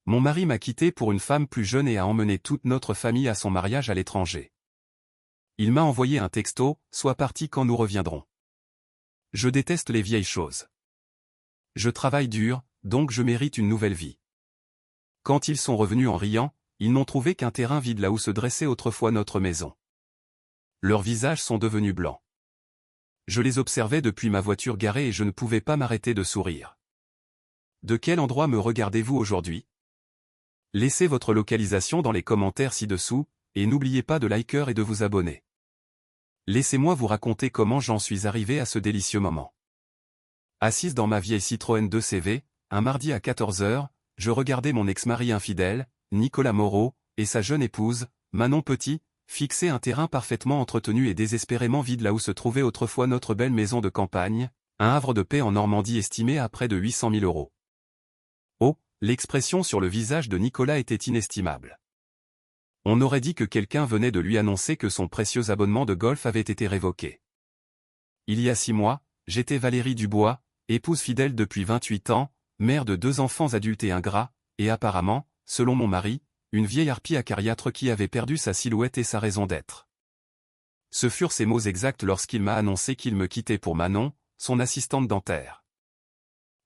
Mon mari m'a quitté pour une femme plus jeune et a emmené toute notre famille à son mariage à l'étranger. Il m'a envoyé un texto, sois parti quand nous reviendrons. Je déteste les vieilles choses. Je travaille dur, donc je mérite une nouvelle vie. Quand ils sont revenus en riant, ils n'ont trouvé qu'un terrain vide là où se dressait autrefois notre maison. Leurs visages sont devenus blancs. Je les observais depuis ma voiture garée et je ne pouvais pas m'arrêter de sourire. De quel endroit me regardez-vous aujourd'hui? Laissez votre localisation dans les commentaires ci-dessous, et n'oubliez pas de liker et de vous abonner. Laissez-moi vous raconter comment j'en suis arrivé à ce délicieux moment. Assise dans ma vieille Citroën 2CV, un mardi à 14 h, je regardais mon ex-mari infidèle, Nicolas Moreau, et sa jeune épouse, Manon Petit, fixer un terrain parfaitement entretenu et désespérément vide là où se trouvait autrefois notre belle maison de campagne, un havre de paix en Normandie estimé à près de 800 000 €. Oh, l'expression sur le visage de Nicolas était inestimable. On aurait dit que quelqu'un venait de lui annoncer que son précieux abonnement de golf avait été révoqué. Il y a 6 mois, j'étais Valérie Dubois, épouse fidèle depuis 28 ans, mère de 2 enfants adultes et ingrats, et apparemment, selon mon mari, une vieille harpie acariâtre qui avait perdu sa silhouette et sa raison d'être. Ce furent ses mots exacts lorsqu'il m'a annoncé qu'il me quittait pour Manon, son assistante dentaire.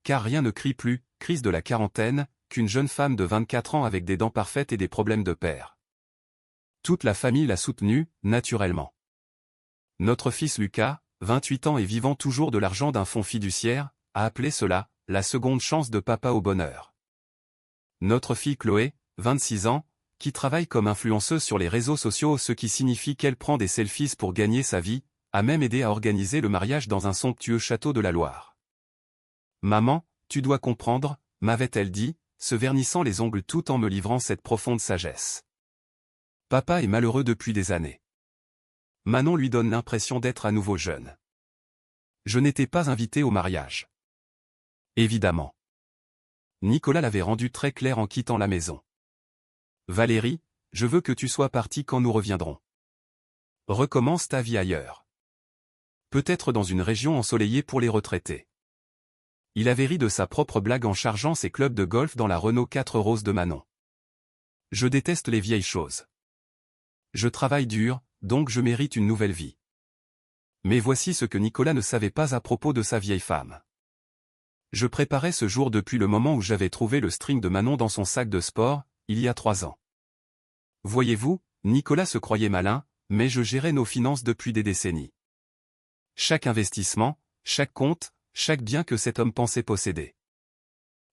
Car rien ne crie plus, crise de la quarantaine, qu'une jeune femme de 24 ans avec des dents parfaites et des problèmes de père. Toute la famille l'a soutenu, naturellement. Notre fils Lucas, 28 ans et vivant toujours de l'argent d'un fonds fiduciaire, a appelé cela « la seconde chance de papa au bonheur ». Notre fille Chloé, 26 ans, qui travaille comme influenceuse sur les réseaux sociaux, ce qui signifie qu'elle prend des selfies pour gagner sa vie, a même aidé à organiser le mariage dans un somptueux château de la Loire. « Maman, tu dois comprendre », m'avait-elle dit, se vernissant les ongles tout en me livrant cette profonde sagesse. Papa est malheureux depuis des années. Manon lui donne l'impression d'être à nouveau jeune. Je n'étais pas invité au mariage. Évidemment. Nicolas l'avait rendu très clair en quittant la maison. Valérie, je veux que tu sois partie quand nous reviendrons. Recommence ta vie ailleurs. Peut-être dans une région ensoleillée pour les retraités. Il avait ri de sa propre blague en chargeant ses clubs de golf dans la Renault 4 Rose de Manon. Je déteste les vieilles choses. Je travaille dur, donc je mérite une nouvelle vie. Mais voici ce que Nicolas ne savait pas à propos de sa vieille femme. Je préparais ce jour depuis le moment où j'avais trouvé le string de Manon dans son sac de sport, il y a 3 ans. Voyez-vous, Nicolas se croyait malin, mais je gérais nos finances depuis des décennies. Chaque investissement, chaque compte, chaque bien que cet homme pensait posséder.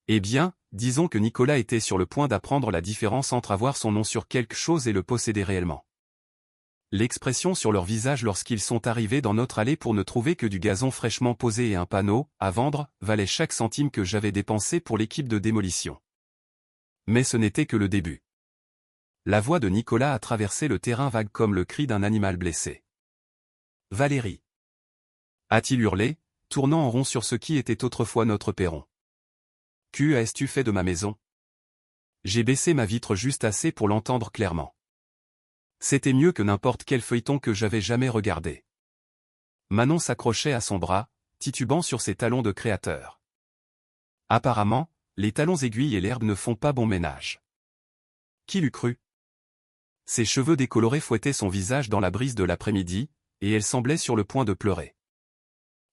Eh bien, disons que Nicolas était sur le point d'apprendre la différence entre avoir son nom sur quelque chose et le posséder réellement. L'expression sur leur visage lorsqu'ils sont arrivés dans notre allée pour ne trouver que du gazon fraîchement posé et un panneau, à vendre, valait chaque centime que j'avais dépensé pour l'équipe de démolition. Mais ce n'était que le début. La voix de Nicolas a traversé le terrain vague comme le cri d'un animal blessé. « Valérie » a-t-il hurlé, tournant en rond sur ce qui était autrefois notre perron. « Qu'as-tu fait de ma maison ?» J'ai baissé ma vitre juste assez pour l'entendre clairement. C'était mieux que n'importe quel feuilleton que j'avais jamais regardé. Manon s'accrochait à son bras, titubant sur ses talons de créateur. Apparemment, les talons aiguilles et l'herbe ne font pas bon ménage. Qui l'eût cru? Ses cheveux décolorés fouettaient son visage dans la brise de l'après-midi, et elle semblait sur le point de pleurer.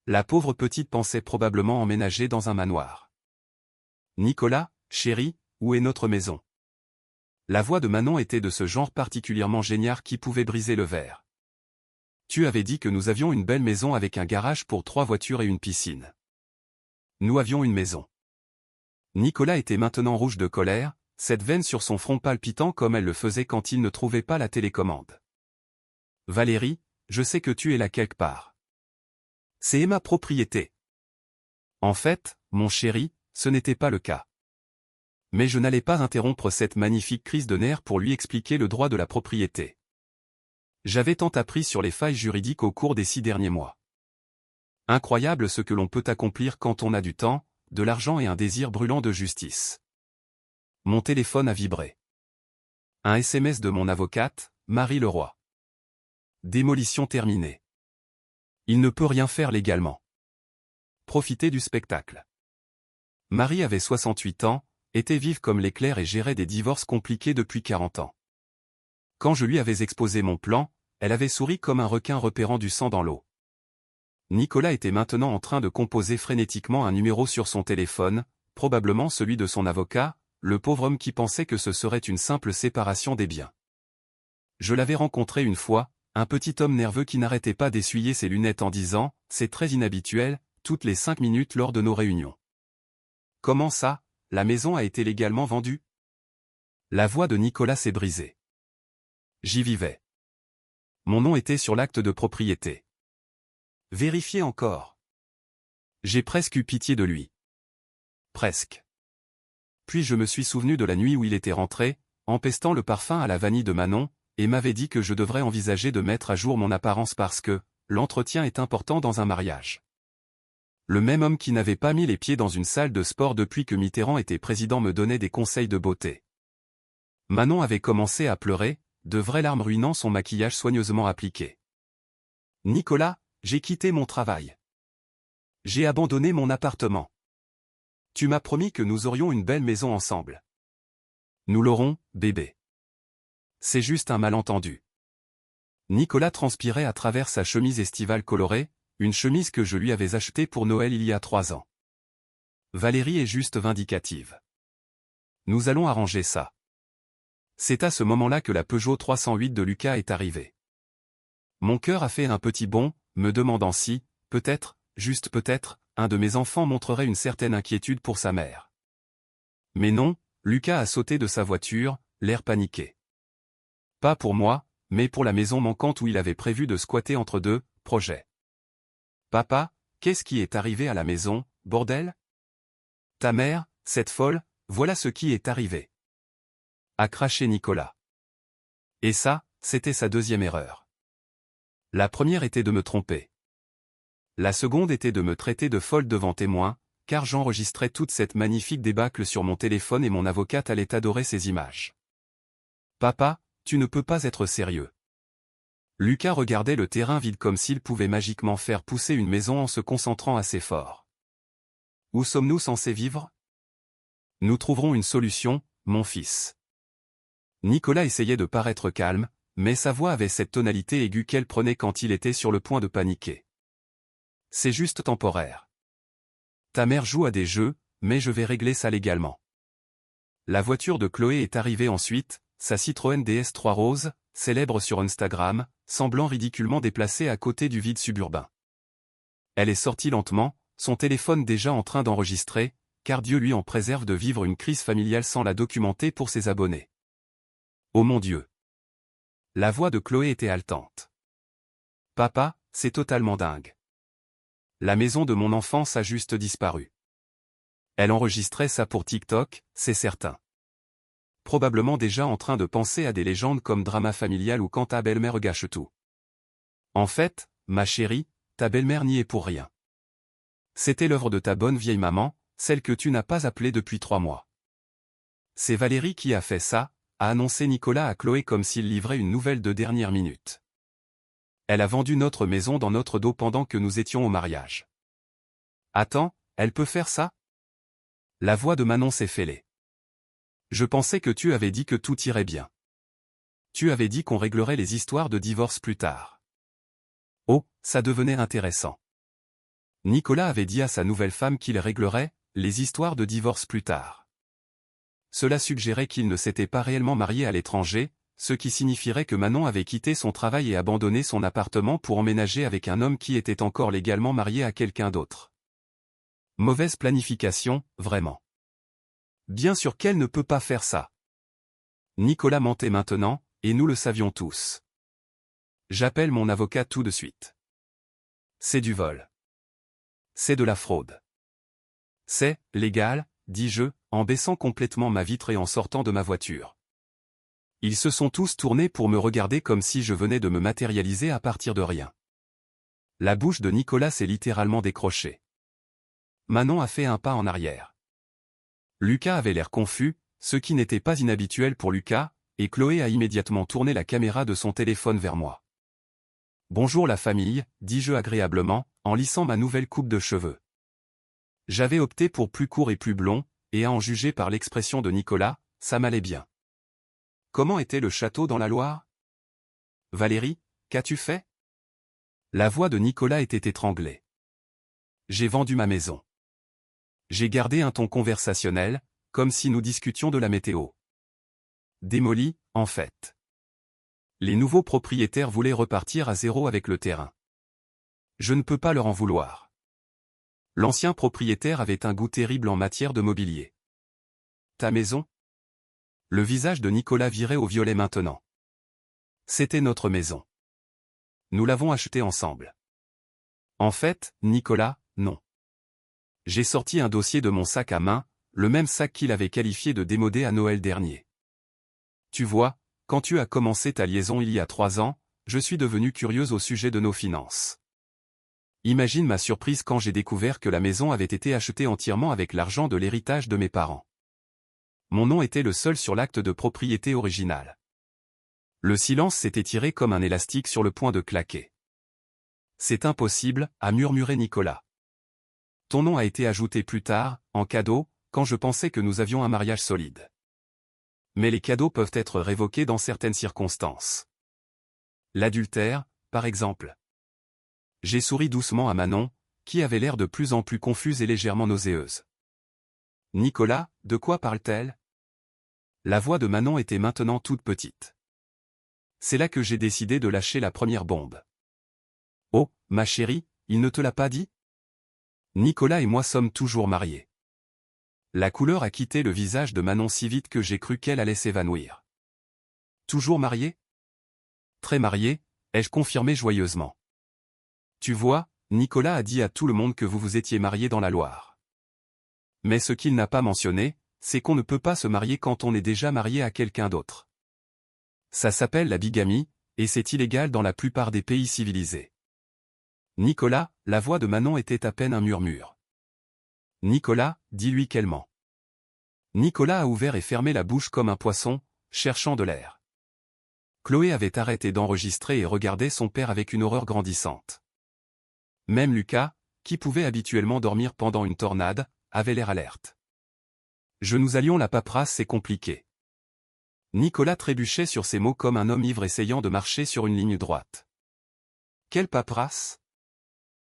La pauvre petite pensait probablement emménager dans un manoir. « Nicolas, chéri, où est notre maison ?» La voix de Manon était de ce genre particulièrement génial qui pouvait briser le verre. « Tu avais dit que nous avions une belle maison avec un garage pour 3 voitures et une piscine. » Nous avions une maison. Nicolas était maintenant rouge de colère, cette veine sur son front palpitant comme elle le faisait quand il ne trouvait pas la télécommande. « Valérie, je sais que tu es là quelque part. C'est ma propriété. » En fait, mon chéri, ce n'était pas le cas. Mais je n'allais pas interrompre cette magnifique crise de nerfs pour lui expliquer le droit de la propriété. J'avais tant appris sur les failles juridiques au cours des 6 derniers mois. Incroyable ce que l'on peut accomplir quand on a du temps, de l'argent et un désir brûlant de justice. Mon téléphone a vibré. Un SMS de mon avocate, Marie Leroy. Démolition terminée. Il ne peut rien faire légalement. Profitez du spectacle. Marie avait 68 ans, était vive comme l'éclair et gérait des divorces compliqués depuis 40 ans. Quand je lui avais exposé mon plan, elle avait souri comme un requin repérant du sang dans l'eau. Nicolas était maintenant en train de composer frénétiquement un numéro sur son téléphone, probablement celui de son avocat, le pauvre homme qui pensait que ce serait une simple séparation des biens. Je l'avais rencontré une fois, un petit homme nerveux qui n'arrêtait pas d'essuyer ses lunettes en disant « C'est très inhabituel », toutes les 5 minutes lors de nos réunions. « Comment ça, la maison a été légalement vendue ?» La voix de Nicolas s'est brisée. J'y vivais. Mon nom était sur l'acte de propriété. Vérifiez encore. J'ai presque eu pitié de lui. Presque. Puis je me suis souvenu de la nuit où il était rentré, empestant le parfum à la vanille de Manon, et m'avait dit que je devrais envisager de mettre à jour mon apparence parce que l'entretien est important dans un mariage. Le même homme qui n'avait pas mis les pieds dans une salle de sport depuis que Mitterrand était président me donnait des conseils de beauté. Manon avait commencé à pleurer, de vraies larmes ruinant son maquillage soigneusement appliqué. Nicolas, j'ai quitté mon travail. J'ai abandonné mon appartement. Tu m'as promis que nous aurions une belle maison ensemble. Nous l'aurons, bébé. C'est juste un malentendu. Nicolas transpirait à travers sa chemise estivale colorée, une chemise que je lui avais achetée pour Noël il y a 3 ans. Valérie est juste vindicative. Nous allons arranger ça. C'est à ce moment-là que la Peugeot 308 de Lucas est arrivée. Mon cœur a fait un petit bond, me demandant si, peut-être, juste peut-être, un de mes enfants montrerait une certaine inquiétude pour sa mère. Mais non, Lucas a sauté de sa voiture, l'air paniqué. Pas pour moi, mais pour la maison manquante où il avait prévu de squatter entre 2 projets. Papa, qu'est-ce qui est arrivé à la maison, bordel? Ta mère, cette folle, voilà ce qui est arrivé. A craché Nicolas. Et ça, c'était sa deuxième erreur. La première était de me tromper. La seconde était de me traiter de folle devant témoins, car j'enregistrais toute cette magnifique débâcle sur mon téléphone et mon avocate allait adorer ces images. Papa, tu ne peux pas être sérieux. Lucas regardait le terrain vide comme s'il pouvait magiquement faire pousser une maison en se concentrant assez fort. Où sommes-nous censés vivre? Nous trouverons une solution, mon fils. Nicolas essayait de paraître calme, mais sa voix avait cette tonalité aiguë qu'elle prenait quand il était sur le point de paniquer. C'est juste temporaire. Ta mère joue à des jeux, mais je vais régler ça légalement. La voiture de Chloé est arrivée ensuite, sa Citroën DS3 rose, célèbre sur Instagram, semblant ridiculement déplacée à côté du vide suburbain. Elle est sortie lentement, son téléphone déjà en train d'enregistrer, car Dieu lui en préserve de vivre une crise familiale sans la documenter pour ses abonnés. Oh mon Dieu! La voix de Chloé était haletante. Papa, c'est totalement dingue. La maison de mon enfance a juste disparu. Elle enregistrait ça pour TikTok, c'est certain. Probablement déjà en train de penser à des légendes comme drama familial ou quand ta belle-mère gâche tout. En fait, ma chérie, ta belle-mère n'y est pour rien. C'était l'œuvre de ta bonne vieille maman, celle que tu n'as pas appelée depuis 3 mois. C'est Valérie qui a fait ça, a annoncé Nicolas à Chloé comme s'il livrait une nouvelle de dernière minute. Elle a vendu notre maison dans notre dos pendant que nous étions au mariage. Attends, elle peut faire ça? La voix de Manon s'est fêlée. Je pensais que tu avais dit que tout irait bien. Tu avais dit qu'on réglerait les histoires de divorce plus tard. Oh, ça devenait intéressant. Nicolas avait dit à sa nouvelle femme qu'il réglerait les histoires de divorce plus tard. Cela suggérait qu'il ne s'était pas réellement marié à l'étranger, ce qui signifierait que Manon avait quitté son travail et abandonné son appartement pour emménager avec un homme qui était encore légalement marié à quelqu'un d'autre. Mauvaise planification, vraiment. Bien sûr qu'elle ne peut pas faire ça. Nicolas mentait maintenant, et nous le savions tous. J'appelle mon avocat tout de suite. C'est du vol. C'est de la fraude. C'est légal, dis-je, en baissant complètement ma vitre et en sortant de ma voiture. Ils se sont tous tournés pour me regarder comme si je venais de me matérialiser à partir de rien. La bouche de Nicolas s'est littéralement décrochée. Manon a fait un pas en arrière. Lucas avait l'air confus, ce qui n'était pas inhabituel pour Lucas, et Chloé a immédiatement tourné la caméra de son téléphone vers moi. Bonjour la famille, dis-je agréablement, en lissant ma nouvelle coupe de cheveux. J'avais opté pour plus court et plus blond, et à en juger par l'expression de Nicolas, ça m'allait bien. Comment était le château dans la Loire? Valérie, qu'as-tu fait? La voix de Nicolas était étranglée. J'ai vendu ma maison. J'ai gardé un ton conversationnel, comme si nous discutions de la météo. Démoli, en fait. Les nouveaux propriétaires voulaient repartir à zéro avec le terrain. Je ne peux pas leur en vouloir. L'ancien propriétaire avait un goût terrible en matière de mobilier. Ta maison? Le visage de Nicolas virait au violet maintenant. C'était notre maison. Nous l'avons achetée ensemble. En fait, Nicolas, non. J'ai sorti un dossier de mon sac à main, le même sac qu'il avait qualifié de démodé à Noël dernier. Tu vois, quand tu as commencé ta liaison il y a 3 ans, je suis devenue curieuse au sujet de nos finances. Imagine ma surprise quand j'ai découvert que la maison avait été achetée entièrement avec l'argent de l'héritage de mes parents. Mon nom était le seul sur l'acte de propriété original. Le silence s'est étiré comme un élastique sur le point de claquer. C'est impossible, a murmuré Nicolas. Ton nom a été ajouté plus tard, en cadeau, quand je pensais que nous avions un mariage solide. Mais les cadeaux peuvent être révoqués dans certaines circonstances. L'adultère, par exemple. J'ai souri doucement à Manon, qui avait l'air de plus en plus confuse et légèrement nauséeuse. Nicolas, de quoi parle-t-elle? La voix de Manon était maintenant toute petite. C'est là que j'ai décidé de lâcher la première bombe. Oh, ma chérie, il ne te l'a pas dit? Nicolas et moi sommes toujours mariés. La couleur a quitté le visage de Manon si vite que j'ai cru qu'elle allait s'évanouir. Toujours mariés? Très mariés, ai-je confirmé joyeusement. Tu vois, Nicolas a dit à tout le monde que vous vous étiez mariés dans la Loire. Mais ce qu'il n'a pas mentionné, c'est qu'on ne peut pas se marier quand on est déjà marié à quelqu'un d'autre. Ça s'appelle la bigamie, et c'est illégal dans la plupart des pays civilisés. Nicolas, la voix de Manon était à peine un murmure. Nicolas, dis-lui qu'elle ment. Nicolas a ouvert et fermé la bouche comme un poisson, cherchant de l'air. Chloé avait arrêté d'enregistrer et regardait son père avec une horreur grandissante. Même Lucas, qui pouvait habituellement dormir pendant une tornade, avait l'air alerte. Nous allions la paperasse, c'est compliqué. Nicolas trébuchait sur ces mots comme un homme ivre essayant de marcher sur une ligne droite. Quelle paperasse?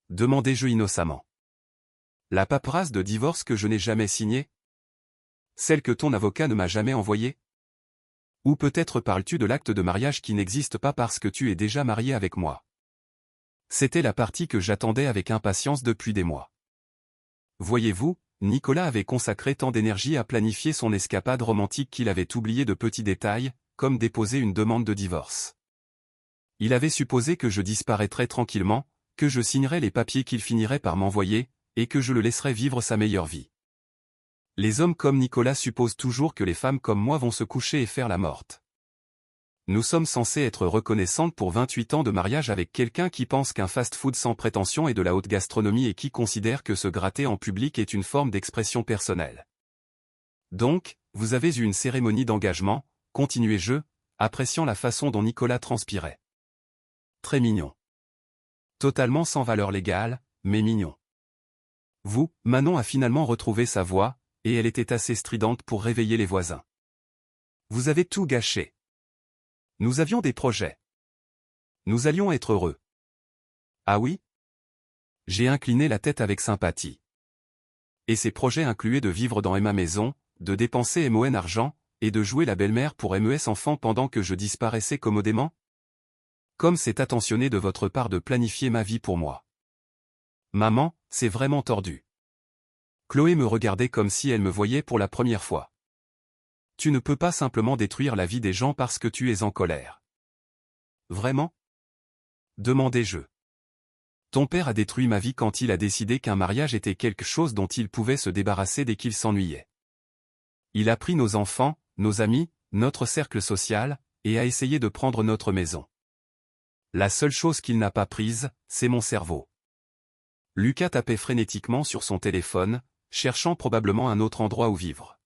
Demandai-je innocemment. La paperasse de divorce que je n'ai jamais signée? Celle que ton avocat ne m'a jamais envoyée? Ou peut-être parles-tu de l'acte de mariage qui n'existe pas parce que tu es déjà marié avec moi? C'était la partie que j'attendais avec impatience depuis des mois. Voyez-vous, Nicolas avait consacré tant d'énergie à planifier son escapade romantique qu'il avait oublié de petits détails, comme déposer une demande de divorce. Il avait supposé que je disparaîtrais tranquillement, que je signerais les papiers qu'il finirait par m'envoyer, et que je le laisserais vivre sa meilleure vie. Les hommes comme Nicolas supposent toujours que les femmes comme moi vont se coucher et faire la morte. Nous sommes censés être reconnaissantes pour 28 ans de mariage avec quelqu'un qui pense qu'un fast-food sans prétention est de la haute gastronomie et qui considère que se gratter en public est une forme d'expression personnelle. Donc, vous avez eu une cérémonie d'engagement, continuai-je, appréciant la façon dont Nicolas transpirait. Très mignon. Totalement sans valeur légale, mais mignon. Vous, Manon a finalement retrouvé sa voix, et elle était assez stridente pour réveiller les voisins. Vous avez tout gâché. Nous avions des projets. Nous allions être heureux. Ah oui? J'ai incliné la tête avec sympathie. Et ces projets incluaient de vivre dans ma maison, de dépenser MON argent, et de jouer la belle-mère pour MES enfant pendant que je disparaissais commodément? Comme c'est attentionné de votre part de planifier ma vie pour moi. Maman, c'est vraiment tordu. Chloé me regardait comme si elle me voyait pour la première fois. Tu ne peux pas simplement détruire la vie des gens parce que tu es en colère. Vraiment? Demandai-je. Ton père a détruit ma vie quand il a décidé qu'un mariage était quelque chose dont il pouvait se débarrasser dès qu'il s'ennuyait. Il a pris nos enfants, nos amis, notre cercle social, et a essayé de prendre notre maison. La seule chose qu'il n'a pas prise, c'est mon cerveau. Lucas tapait frénétiquement sur son téléphone, cherchant probablement un autre endroit où vivre.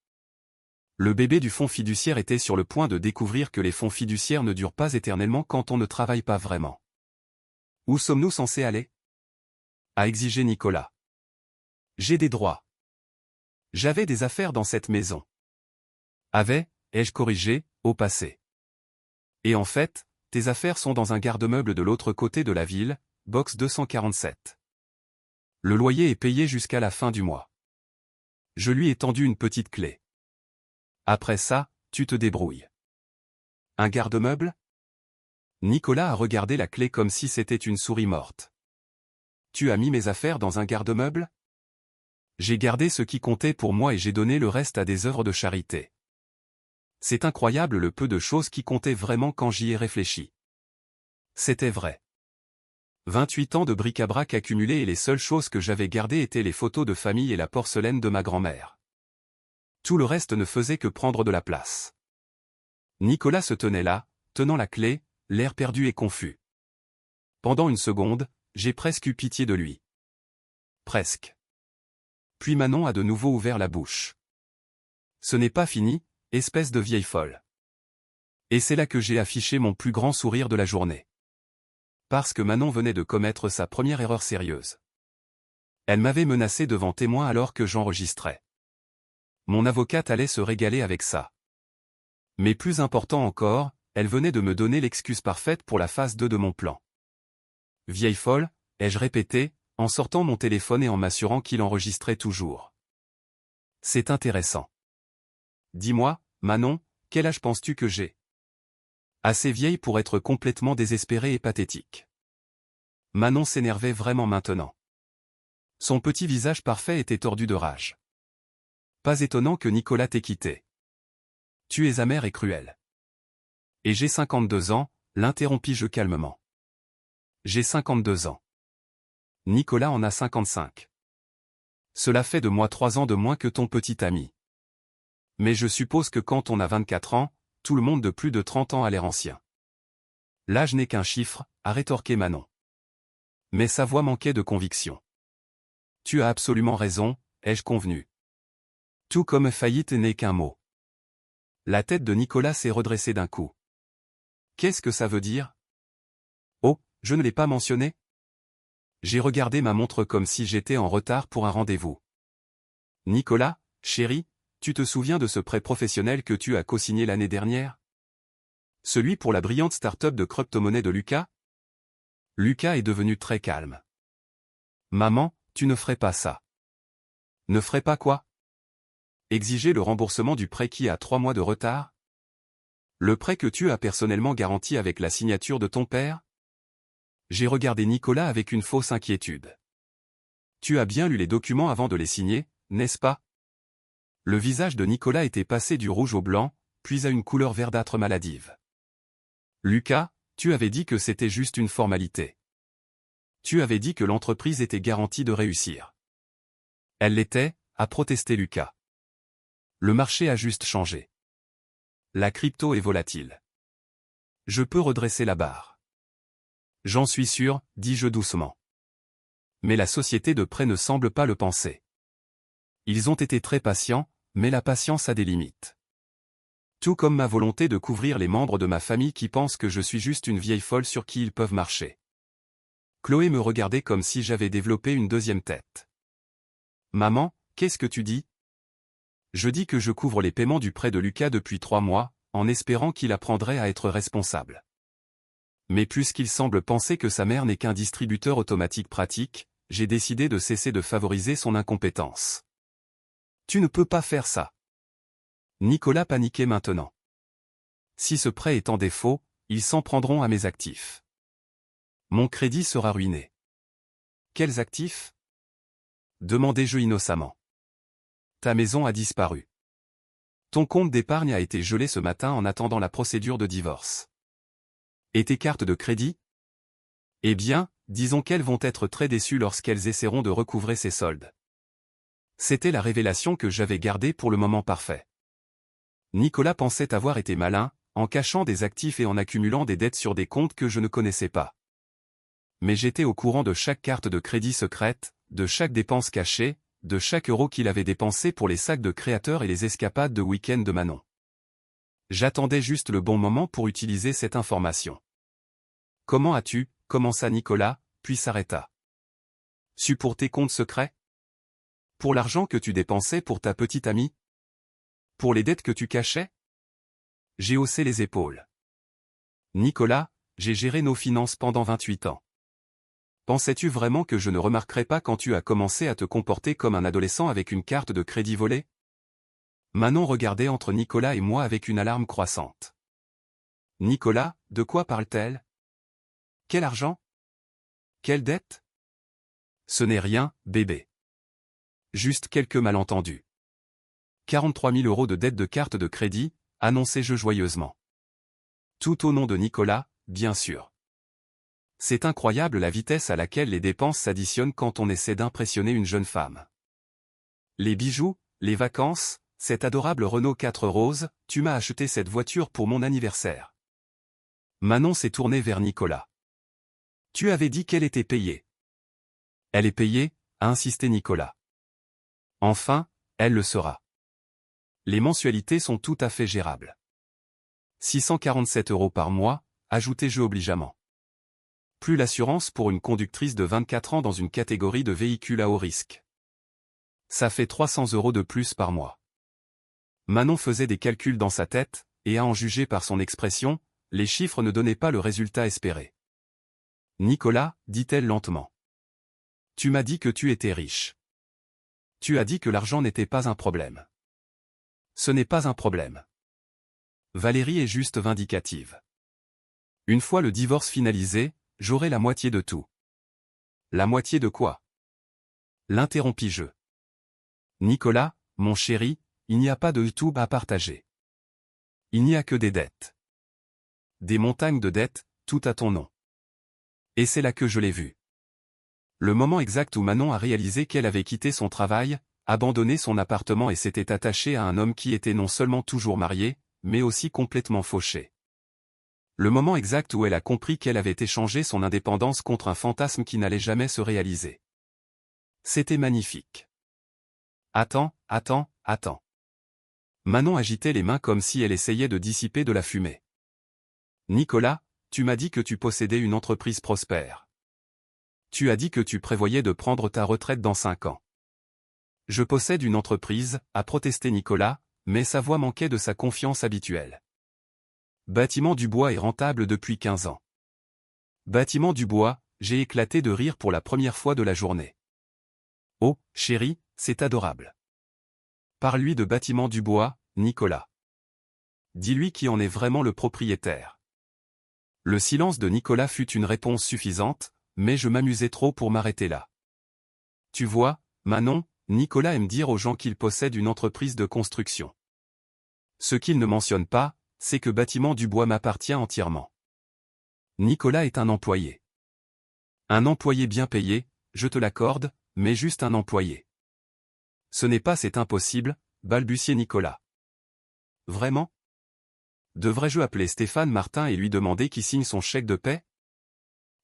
Le bébé du fonds fiduciaire était sur le point de découvrir que les fonds fiduciaires ne durent pas éternellement quand on ne travaille pas vraiment. Où sommes-nous censés aller? A exigé Nicolas. J'ai des droits. J'avais des affaires dans cette maison. Ai-je corrigé, au passé. Et en fait, tes affaires sont dans un garde-meuble de l'autre côté de la ville, box 247. Le loyer est payé jusqu'à la fin du mois. Je lui ai tendu une petite clé. Après ça, tu te débrouilles. Un garde-meuble? Nicolas a regardé la clé comme si c'était une souris morte. Tu as mis mes affaires dans un garde-meuble? J'ai gardé ce qui comptait pour moi et j'ai donné le reste à des œuvres de charité. C'est incroyable le peu de choses qui comptaient vraiment quand j'y ai réfléchi. C'était vrai. 28 ans de bric-à-brac accumulés et les seules choses que j'avais gardées étaient les photos de famille et la porcelaine de ma grand-mère. Tout le reste ne faisait que prendre de la place. Nicolas se tenait là, tenant la clé, l'air perdu et confus. Pendant une seconde, j'ai presque eu pitié de lui. Presque. Puis Manon a de nouveau ouvert la bouche. Ce n'est pas fini, espèce de vieille folle. Et c'est là que j'ai affiché mon plus grand sourire de la journée. Parce que Manon venait de commettre sa première erreur sérieuse. Elle m'avait menacé devant témoin alors que j'enregistrais. Mon avocate allait se régaler avec ça. Mais plus important encore, elle venait de me donner l'excuse parfaite pour la phase 2 de mon plan. Vieille folle, ai-je répété, en sortant mon téléphone et en m'assurant qu'il enregistrait toujours. C'est intéressant. Dis-moi, Manon, quel âge penses-tu que j'ai? Assez vieille pour être complètement désespérée et pathétique. Manon s'énervait vraiment maintenant. Son petit visage parfait était tordu de rage. Pas étonnant que Nicolas t'ait quitté. Tu es amère et cruelle. Et j'ai 52 ans, l'interrompis-je calmement. J'ai 52 ans. Nicolas en a 55. Cela fait de moi 3 ans de moins que ton petit ami. Mais je suppose que quand on a 24 ans, tout le monde de plus de 30 ans a l'air ancien. L'âge n'est qu'un chiffre, a rétorqué Manon. Mais sa voix manquait de conviction. Tu as absolument raison, ai-je convenu. Tout comme faillite n'est qu'un mot. La tête de Nicolas s'est redressée d'un coup. Qu'est-ce que ça veut dire? Oh, je ne l'ai pas mentionné? J'ai regardé ma montre comme si j'étais en retard pour un rendez-vous. Nicolas, chéri, tu te souviens de ce prêt professionnel que tu as co-signé l'année dernière? Celui pour la brillante start-up de crypto-monnaie de Lucas? Lucas est devenu très calme. Maman, tu ne ferais pas ça. Ne ferais pas quoi? Exiger le remboursement du prêt qui a 3 mois de retard? Le prêt que tu as personnellement garanti avec la signature de ton père? J'ai regardé Nicolas avec une fausse inquiétude. Tu as bien lu les documents avant de les signer, n'est-ce pas? Le visage de Nicolas était passé du rouge au blanc, puis à une couleur verdâtre maladive. Lucas, tu avais dit que c'était juste une formalité. Tu avais dit que l'entreprise était garantie de réussir. Elle l'était, a protesté Lucas. Le marché a juste changé. La crypto est volatile. Je peux redresser la barre. J'en suis sûr, dis-je doucement. Mais la société de prêt ne semble pas le penser. Ils ont été très patients, mais la patience a des limites. Tout comme ma volonté de couvrir les membres de ma famille qui pensent que je suis juste une vieille folle sur qui ils peuvent marcher. Chloé me regardait comme si j'avais développé une deuxième tête. Maman, qu'est-ce que tu dis? Je dis que je couvre les paiements du prêt de Lucas depuis 3 mois, en espérant qu'il apprendrait à être responsable. Mais puisqu'il semble penser que sa mère n'est qu'un distributeur automatique pratique, j'ai décidé de cesser de favoriser son incompétence. Tu ne peux pas faire ça. Nicolas paniquait maintenant. Si ce prêt est en défaut, ils s'en prendront à mes actifs. Mon crédit sera ruiné. Quels actifs? Demandai-je innocemment. Ta maison a disparu. Ton compte d'épargne a été gelé ce matin en attendant la procédure de divorce. Et tes cartes de crédit? Eh bien, disons qu'elles vont être très déçues lorsqu'elles essaieront de recouvrer ces soldes. C'était la révélation que j'avais gardée pour le moment parfait. Nicolas pensait avoir été malin, en cachant des actifs et en accumulant des dettes sur des comptes que je ne connaissais pas. Mais j'étais au courant de chaque carte de crédit secrète, de chaque dépense cachée, de chaque euro qu'il avait dépensé pour les sacs de créateurs et les escapades de week-end de Manon. J'attendais juste le bon moment pour utiliser cette information. Comment as-tu, commença Nicolas, puis s'arrêta. Su pour tes comptes secrets? Pour l'argent que tu dépensais pour ta petite amie? Pour les dettes que tu cachais? J'ai haussé les épaules. Nicolas, j'ai géré nos finances pendant 28 ans. Pensais-tu vraiment que je ne remarquerais pas quand tu as commencé à te comporter comme un adolescent avec une carte de crédit volée? Manon regardait entre Nicolas et moi avec une alarme croissante. Nicolas, de quoi parle-t-elle? Quel argent? Quelle dette? Ce n'est rien, bébé. Juste quelques malentendus. 43 000 € de dette de carte de crédit, annonçai-je joyeusement. Tout au nom de Nicolas, bien sûr. C'est incroyable la vitesse à laquelle les dépenses s'additionnent quand on essaie d'impressionner une jeune femme. Les bijoux, les vacances, cette adorable Renault 4 rose, tu m'as acheté cette voiture pour mon anniversaire. Manon s'est tournée vers Nicolas. Tu avais dit qu'elle était payée. Elle est payée, a insisté Nicolas. Enfin, elle le sera. Les mensualités sont tout à fait gérables. 647 € par mois, ajoutai-je obligeamment. Plus l'assurance pour une conductrice de 24 ans dans une catégorie de véhicules à haut risque. Ça fait 300 € de plus par mois. Manon faisait des calculs dans sa tête, et à en juger par son expression, les chiffres ne donnaient pas le résultat espéré. Nicolas, dit-elle lentement. Tu m'as dit que tu étais riche. Tu as dit que l'argent n'était pas un problème. Ce n'est pas un problème. Valérie est juste vindicative. Une fois le divorce finalisé, j'aurai la moitié de tout. La moitié de quoi? L'interrompis-je. Nicolas, mon chéri, il n'y a pas de tout à partager. Il n'y a que des dettes. Des montagnes de dettes, tout à ton nom. Et c'est là que je l'ai vu. Le moment exact où Manon a réalisé qu'elle avait quitté son travail, abandonné son appartement et s'était attachée à un homme qui était non seulement toujours marié, mais aussi complètement fauché. Le moment exact où elle a compris qu'elle avait échangé son indépendance contre un fantasme qui n'allait jamais se réaliser. C'était magnifique. Attends. Manon agitait les mains comme si elle essayait de dissiper de la fumée. Nicolas, tu m'as dit que tu possédais une entreprise prospère. Tu as dit que tu prévoyais de prendre ta retraite dans 5 ans. Je possède une entreprise, a protesté Nicolas, mais sa voix manquait de sa confiance habituelle. Bâtiment du Bois est rentable depuis 15 ans. Bâtiment du Bois, j'ai éclaté de rire pour la première fois de la journée. Oh, chérie, c'est adorable. Parle-lui de Bâtiment du Bois, Nicolas. Dis-lui qui en est vraiment le propriétaire. Le silence de Nicolas fut une réponse suffisante, mais je m'amusais trop pour m'arrêter là. Tu vois, Manon, Nicolas aime dire aux gens qu'il possède une entreprise de construction. Ce qu'il ne mentionne pas, c'est que Bâtiment du Bois m'appartient entièrement. Nicolas est un employé. Un employé bien payé, je te l'accorde, mais juste un employé. Ce n'est pas c'est impossible, balbutiait Nicolas. Vraiment? Devrais-je appeler Stéphane Martin et lui demander qui signe son chèque de paie?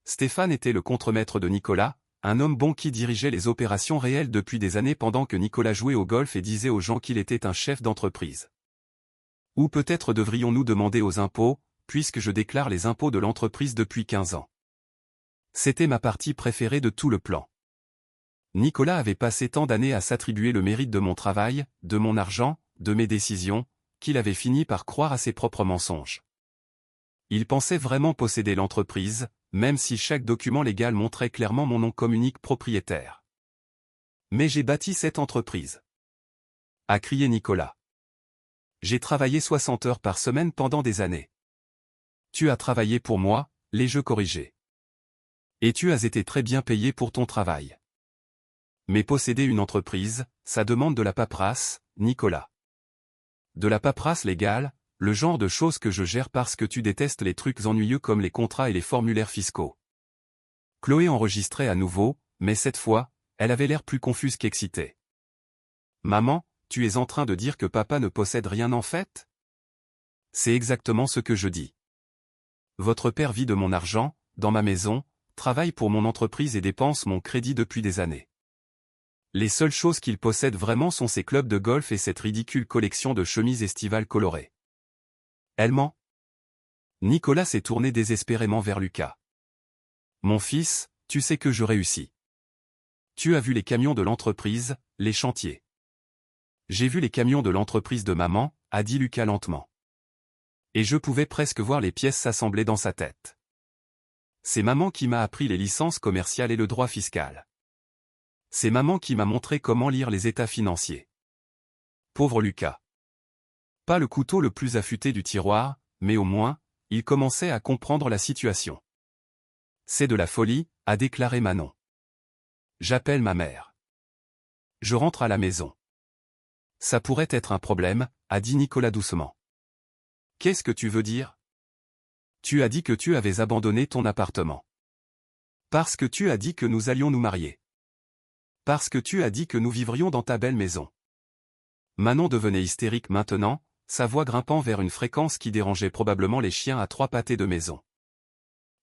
Stéphane était le contremaître de Nicolas, un homme bon qui dirigeait les opérations réelles depuis des années pendant que Nicolas jouait au golf et disait aux gens qu'il était un chef d'entreprise. Ou peut-être devrions-nous demander aux impôts, puisque je déclare les impôts de l'entreprise depuis 15 ans. C'était ma partie préférée de tout le plan. Nicolas avait passé tant d'années à s'attribuer le mérite de mon travail, de mon argent, de mes décisions, qu'il avait fini par croire à ses propres mensonges. Il pensait vraiment posséder l'entreprise, même si chaque document légal montrait clairement mon nom comme unique propriétaire. Mais j'ai bâti cette entreprise, a crié Nicolas. J'ai travaillé 60 heures par semaine pendant des années. Tu as travaillé pour moi, les jeux corrigés. Et tu as été très bien payé pour ton travail. Mais posséder une entreprise, ça demande de la paperasse, Nicolas. De la paperasse légale, le genre de choses que je gère parce que tu détestes les trucs ennuyeux comme les contrats et les formulaires fiscaux. Chloé enregistrait à nouveau, mais cette fois, elle avait l'air plus confuse qu'excitée. Maman, tu es en train de dire que papa ne possède rien en fait? C'est exactement ce que je dis. Votre père vit de mon argent, dans ma maison, travaille pour mon entreprise et dépense mon crédit depuis des années. Les seules choses qu'il possède vraiment sont ses clubs de golf et cette ridicule collection de chemises estivales colorées. Elle ment. Nicolas s'est tourné désespérément vers Lucas. Mon fils, tu sais que je réussis. Tu as vu les camions de l'entreprise, les chantiers. J'ai vu les camions de l'entreprise de maman, a dit Lucas lentement. Et je pouvais presque voir les pièces s'assembler dans sa tête. C'est maman qui m'a appris les licences commerciales et le droit fiscal. C'est maman qui m'a montré comment lire les états financiers. Pauvre Lucas. Pas le couteau le plus affûté du tiroir, mais au moins, il commençait à comprendre la situation. C'est de la folie, a déclaré Manon. J'appelle ma mère. Je rentre à la maison. Ça pourrait être un problème, a dit Nicolas doucement. Qu'est-ce que tu veux dire? Tu as dit que tu avais abandonné ton appartement. Parce que tu as dit que nous allions nous marier. Parce que tu as dit que nous vivrions dans ta belle maison. Manon devenait hystérique maintenant, sa voix grimpant vers une fréquence qui dérangeait probablement les chiens à trois pâtés de maison.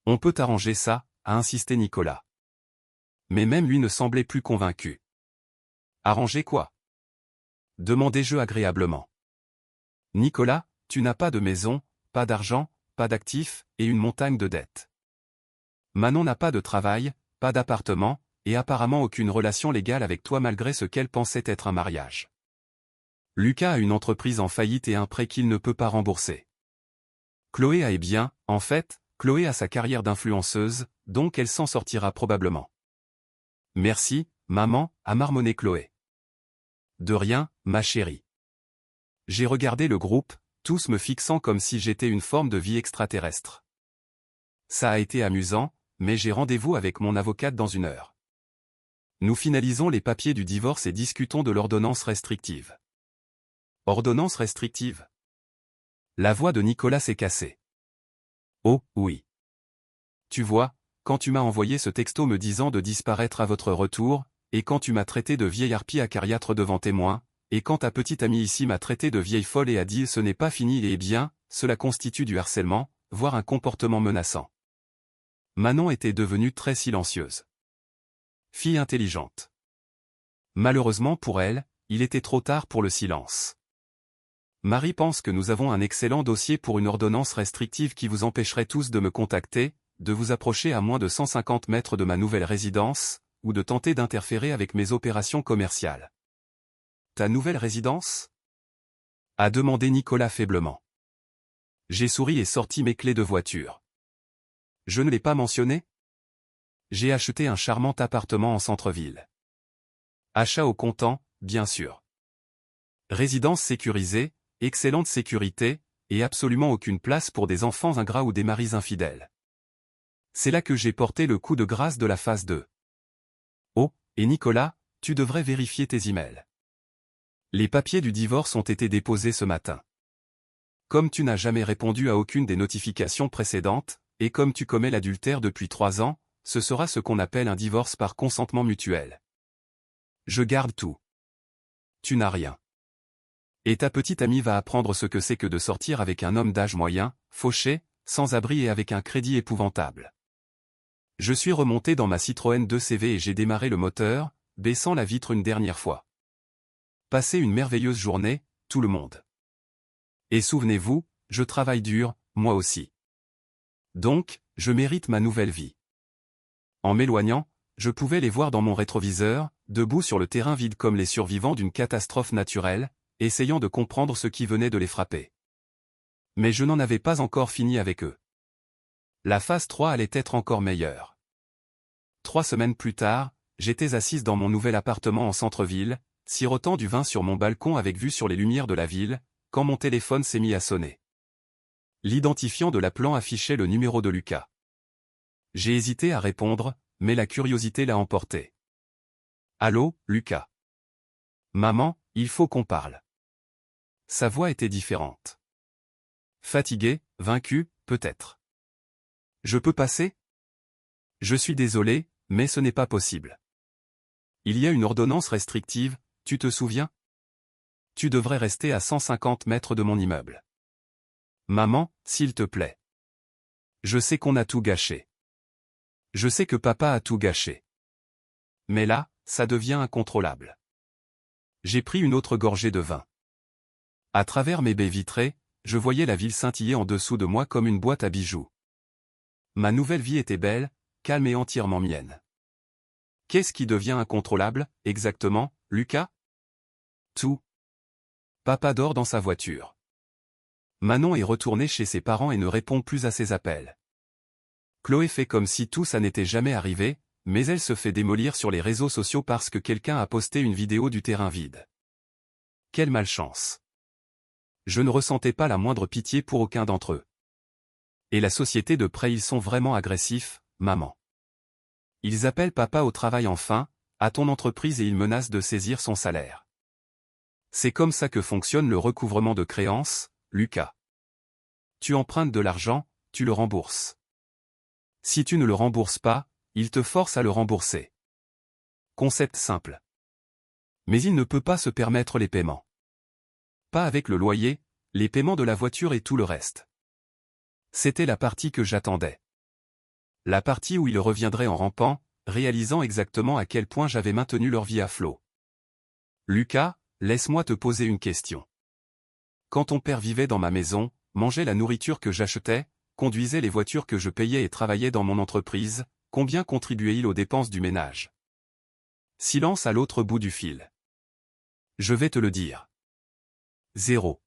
On peut arranger ça, a insisté Nicolas. Mais même lui ne semblait plus convaincu. Arranger quoi? Demandai-je agréablement. Nicolas, tu n'as pas de maison, pas d'argent, pas d'actifs, et une montagne de dettes. Manon n'a pas de travail, pas d'appartement, et apparemment aucune relation légale avec toi malgré ce qu'elle pensait être un mariage. Lucas a une entreprise en faillite et un prêt qu'il ne peut pas rembourser. Chloé a bien, en fait, Chloé a sa carrière d'influenceuse, donc elle s'en sortira probablement. Merci, maman, a marmonné Chloé. De rien, ma chérie. J'ai regardé le groupe, tous me fixant comme si j'étais une forme de vie extraterrestre. Ça a été amusant, mais j'ai rendez-vous avec mon avocate dans 1 heure. Nous finalisons les papiers du divorce et discutons de l'ordonnance restrictive. Ordonnance restrictive? La voix de Nicolas s'est cassée. Oh, oui. Tu vois, quand tu m'as envoyé ce texto me disant de disparaître à votre retour, et quand tu m'as traité de vieille harpie acariâtre devant témoins, et quand ta petite amie ici m'a traité de vieille folle et a dit ce n'est pas fini et bien, cela constitue du harcèlement, voire un comportement menaçant. Manon était devenue très silencieuse. Fille intelligente. Malheureusement pour elle, il était trop tard pour le silence. Marie pense que nous avons un excellent dossier pour une ordonnance restrictive qui vous empêcherait tous de me contacter, de vous approcher à moins de 150 mètres de ma nouvelle résidence, ou de tenter d'interférer avec mes opérations commerciales. Ta nouvelle résidence? A demandé Nicolas faiblement. J'ai souri et sorti mes clés de voiture. Je ne l'ai pas mentionné? J'ai acheté un charmant appartement en centre-ville. Achat au comptant, bien sûr. Résidence sécurisée, excellente sécurité, et absolument aucune place pour des enfants ingrats ou des maris infidèles. C'est là que j'ai porté le coup de grâce de la phase 2. Oh, et Nicolas, tu devrais vérifier tes emails. Les papiers du divorce ont été déposés ce matin. Comme tu n'as jamais répondu à aucune des notifications précédentes, et comme tu commets l'adultère depuis 3 ans, ce sera ce qu'on appelle un divorce par consentement mutuel. Je garde tout. Tu n'as rien. Et ta petite amie va apprendre ce que c'est que de sortir avec un homme d'âge moyen, fauché, sans abri et avec un crédit épouvantable. Je suis remonté dans ma Citroën 2CV et j'ai démarré le moteur, baissant la vitre une dernière fois. Passez une merveilleuse journée, tout le monde. Et souvenez-vous, je travaille dur, moi aussi. Donc, je mérite ma nouvelle vie. En m'éloignant, je pouvais les voir dans mon rétroviseur, debout sur le terrain vide comme les survivants d'une catastrophe naturelle, essayant de comprendre ce qui venait de les frapper. Mais je n'en avais pas encore fini avec eux. La phase 3 allait être encore meilleure. 3 semaines plus tard, j'étais assise dans mon nouvel appartement en centre-ville, sirotant du vin sur mon balcon avec vue sur les lumières de la ville, quand mon téléphone s'est mis à sonner. L'identifiant de l'appelant affichait le numéro de Lucas. J'ai hésité à répondre, mais la curiosité l'a emporté. Allô, Lucas. Maman, il faut qu'on parle. Sa voix était différente. Fatigué, vaincu, peut-être. Je peux passer? Je suis désolé, mais ce n'est pas possible. Il y a une ordonnance restrictive, tu te souviens? Tu devrais rester à 150 mètres de mon immeuble. Maman, s'il te plaît. Je sais qu'on a tout gâché. Je sais que papa a tout gâché. Mais là, ça devient incontrôlable. J'ai pris une autre gorgée de vin. À travers mes baies vitrées, je voyais la ville scintiller en dessous de moi comme une boîte à bijoux. Ma nouvelle vie était belle, calme et entièrement mienne. Qu'est-ce qui devient incontrôlable, exactement, Lucas? Tout. Papa dort dans sa voiture. Manon est retournée chez ses parents et ne répond plus à ses appels. Chloé fait comme si tout ça n'était jamais arrivé, mais elle se fait démolir sur les réseaux sociaux parce que quelqu'un a posté une vidéo du terrain vide. Quelle malchance. Je ne ressentais pas la moindre pitié pour aucun d'entre eux. Et la société de près, ils sont vraiment agressifs, maman. Ils appellent papa au travail enfin, à ton entreprise, et ils menacent de saisir son salaire. C'est comme ça que fonctionne le recouvrement de créances, Lucas. Tu empruntes de l'argent, tu le rembourses. Si tu ne le rembourses pas, ils te forcent à le rembourser. Concept simple. Mais il ne peut pas se permettre les paiements. Pas avec le loyer, les paiements de la voiture et tout le reste. C'était la partie que j'attendais. La partie où ils reviendraient en rampant, réalisant exactement à quel point j'avais maintenu leur vie à flot. Lucas, laisse-moi te poser une question. Quand ton père vivait dans ma maison, mangeait la nourriture que j'achetais, conduisait les voitures que je payais et travaillait dans mon entreprise, combien contribuait-il aux dépenses du ménage? Silence à l'autre bout du fil. Je vais te le dire. 0.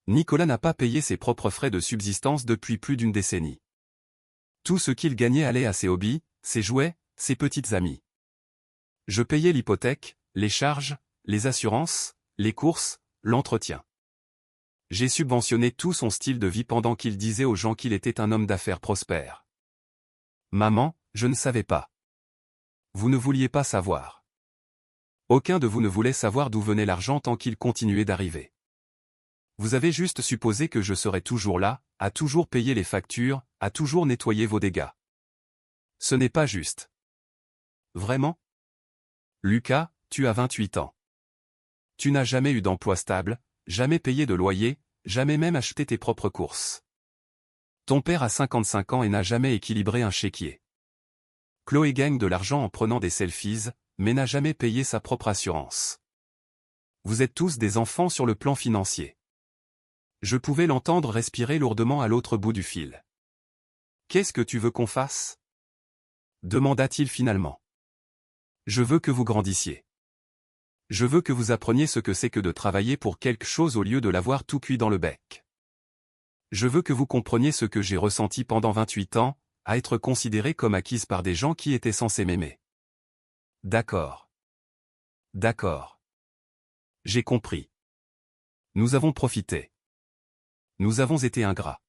Nicolas n'a pas payé ses propres frais de subsistance depuis plus d'une décennie. Tout ce qu'il gagnait allait à ses hobbies, ses jouets, ses petites amies. Je payais l'hypothèque, les charges, les assurances, les courses, l'entretien. J'ai subventionné tout son style de vie pendant qu'il disait aux gens qu'il était un homme d'affaires prospère. Maman, je ne savais pas. Vous ne vouliez pas savoir. Aucun de vous ne voulait savoir d'où venait l'argent tant qu'il continuait d'arriver. Vous avez juste supposé que je serais toujours là, à toujours payer les factures, à toujours nettoyer vos dégâts. Ce n'est pas juste. Vraiment? Lucas, tu as 28 ans. Tu n'as jamais eu d'emploi stable, jamais payé de loyer, jamais même acheté tes propres courses. Ton père a 55 ans et n'a jamais équilibré un chéquier. Chloé gagne de l'argent en prenant des selfies, mais n'a jamais payé sa propre assurance. Vous êtes tous des enfants sur le plan financier. Je pouvais l'entendre respirer lourdement à l'autre bout du fil. Qu'est-ce que tu veux qu'on fasse? Demanda-t-il finalement. Je veux que vous grandissiez. Je veux que vous appreniez ce que c'est que de travailler pour quelque chose au lieu de l'avoir tout cuit dans le bec. Je veux que vous compreniez ce que j'ai ressenti pendant 28 ans, à être considérée comme acquise par des gens qui étaient censés m'aimer. D'accord. D'accord. J'ai compris. Nous avons profité. Nous avons été ingrats.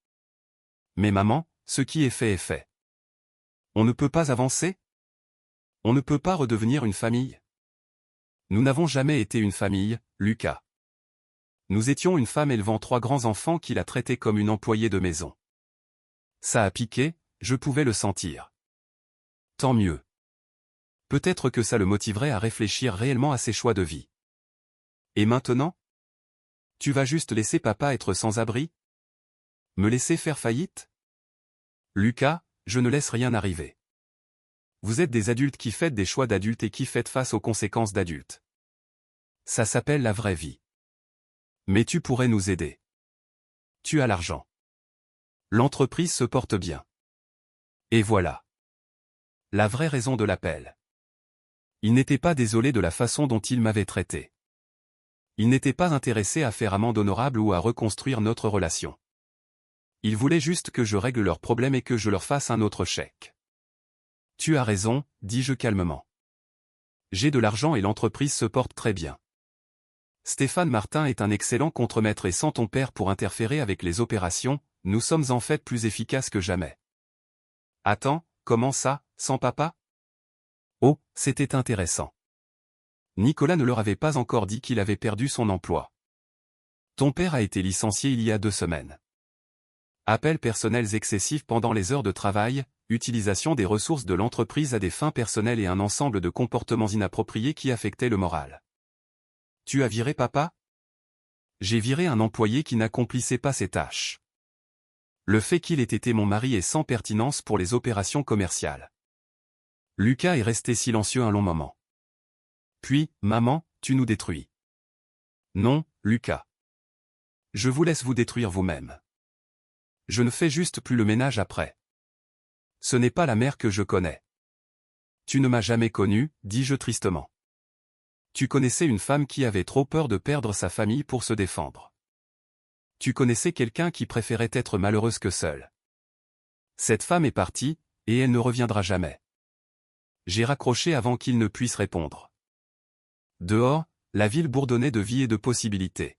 Mais maman, ce qui est fait est fait. On ne peut pas avancer? On ne peut pas redevenir une famille? Nous n'avons jamais été une famille, Lucas. Nous étions une femme élevant 3 grands enfants qu'il a traités comme une employée de maison. Ça a piqué, je pouvais le sentir. Tant mieux. Peut-être que ça le motiverait à réfléchir réellement à ses choix de vie. Et maintenant? Tu vas juste laisser papa être sans abri? Me laisser faire faillite? Lucas, je ne laisse rien arriver. Vous êtes des adultes qui faites des choix d'adultes et qui faites face aux conséquences d'adultes. Ça s'appelle la vraie vie. Mais tu pourrais nous aider. Tu as l'argent. L'entreprise se porte bien. Et voilà. La vraie raison de l'appel. Il n'était pas désolé de la façon dont il m'avait traité. Il n'était pas intéressé à faire amende honorable ou à reconstruire notre relation. Il voulait juste que je règle leurs problèmes et que je leur fasse un autre chèque. Tu as raison, dis-je calmement. J'ai de l'argent et l'entreprise se porte très bien. Stéphane Martin est un excellent contremaître et sans ton père pour interférer avec les opérations, nous sommes en fait plus efficaces que jamais. Attends, comment ça, sans papa? Oh, c'était intéressant. Nicolas ne leur avait pas encore dit qu'il avait perdu son emploi. Ton père a été licencié il y a 2 semaines. Appels personnels excessifs pendant les heures de travail, utilisation des ressources de l'entreprise à des fins personnelles et un ensemble de comportements inappropriés qui affectaient le moral. Tu as viré papa? J'ai viré un employé qui n'accomplissait pas ses tâches. Le fait qu'il ait été mon mari est sans pertinence pour les opérations commerciales. Lucas est resté silencieux un long moment. Puis, maman, tu nous détruis. Non, Lucas. Je vous laisse vous détruire vous-même. Je ne fais juste plus le ménage après. Ce n'est pas la mère que je connais. Tu ne m'as jamais connu, dis-je tristement. Tu connaissais une femme qui avait trop peur de perdre sa famille pour se défendre. Tu connaissais quelqu'un qui préférait être malheureuse que seule. Cette femme est partie, et elle ne reviendra jamais. J'ai raccroché avant qu'il ne puisse répondre. Dehors, la ville bourdonnait de vie et de possibilités.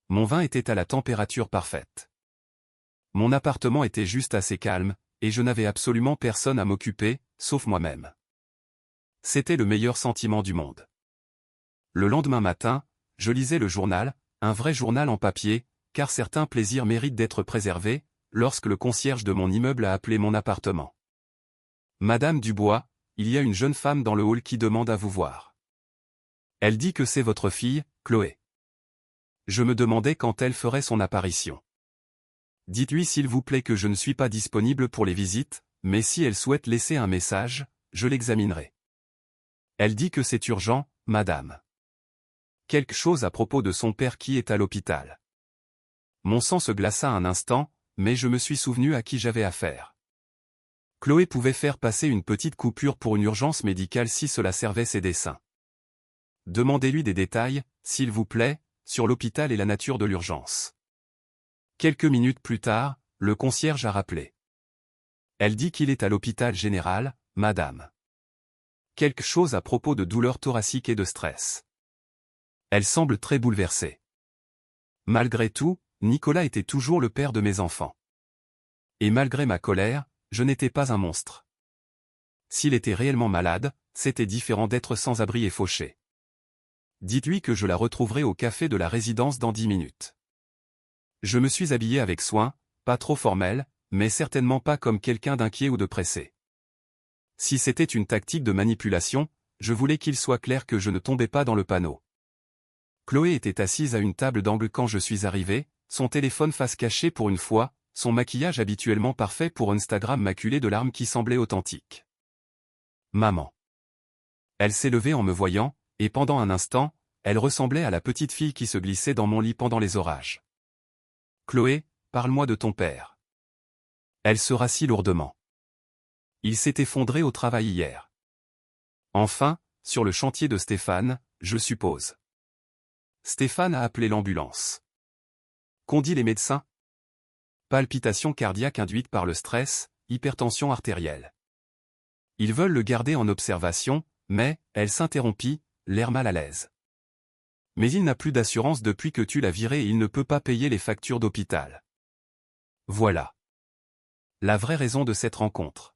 Mon vin était à la température parfaite. Mon appartement était juste assez calme, et je n'avais absolument personne à m'occuper, sauf moi-même. C'était le meilleur sentiment du monde. Le lendemain matin, je lisais le journal, un vrai journal en papier, car certains plaisirs méritent d'être préservés, lorsque le concierge de mon immeuble a appelé mon appartement. Madame Dubois, il y a une jeune femme dans le hall qui demande à vous voir. Elle dit que c'est votre fille, Chloé. Je me demandais quand elle ferait son apparition. Dites-lui s'il vous plaît que je ne suis pas disponible pour les visites, mais si elle souhaite laisser un message, je l'examinerai. Elle dit que c'est urgent, madame. Quelque chose à propos de son père qui est à l'hôpital. Mon sang se glaça un instant, mais je me suis souvenu à qui j'avais affaire. Chloé pouvait faire passer une petite coupure pour une urgence médicale si cela servait ses desseins. Demandez-lui des détails, s'il vous plaît, sur l'hôpital et la nature de l'urgence. Quelques minutes plus tard, le concierge a rappelé. Elle dit qu'il est à l'hôpital général, madame. Quelque chose à propos de douleurs thoraciques et de stress. Elle semble très bouleversée. Malgré tout, Nicolas était toujours le père de mes enfants. Et malgré ma colère, je n'étais pas un monstre. S'il était réellement malade, c'était différent d'être sans abri et fauché. Dites-lui que je la retrouverai au café de la résidence dans 10 minutes. Je me suis habillé avec soin, pas trop formel, mais certainement pas comme quelqu'un d'inquiet ou de pressé. Si c'était une tactique de manipulation, je voulais qu'il soit clair que je ne tombais pas dans le panneau. Chloé était assise à une table d'angle quand je suis arrivé, son téléphone face cachée pour une fois, son maquillage habituellement parfait pour Instagram maculé de larmes qui semblaient authentiques. Maman. Elle s'est levée en me voyant, et pendant un instant, elle ressemblait à la petite fille qui se glissait dans mon lit pendant les orages. Chloé, parle-moi de ton père. Elle se rassit lourdement. Il s'est effondré au travail hier. Enfin, sur le chantier de Stéphane, je suppose. Stéphane a appelé l'ambulance. Qu'ont dit les médecins? Palpitation cardiaque induite par le stress, hypertension artérielle. Ils veulent le garder en observation, mais, elle s'interrompit, l'air mal à l'aise. Mais il n'a plus d'assurance depuis que tu l'as viré et il ne peut pas payer les factures d'hôpital. Voilà. La vraie raison de cette rencontre.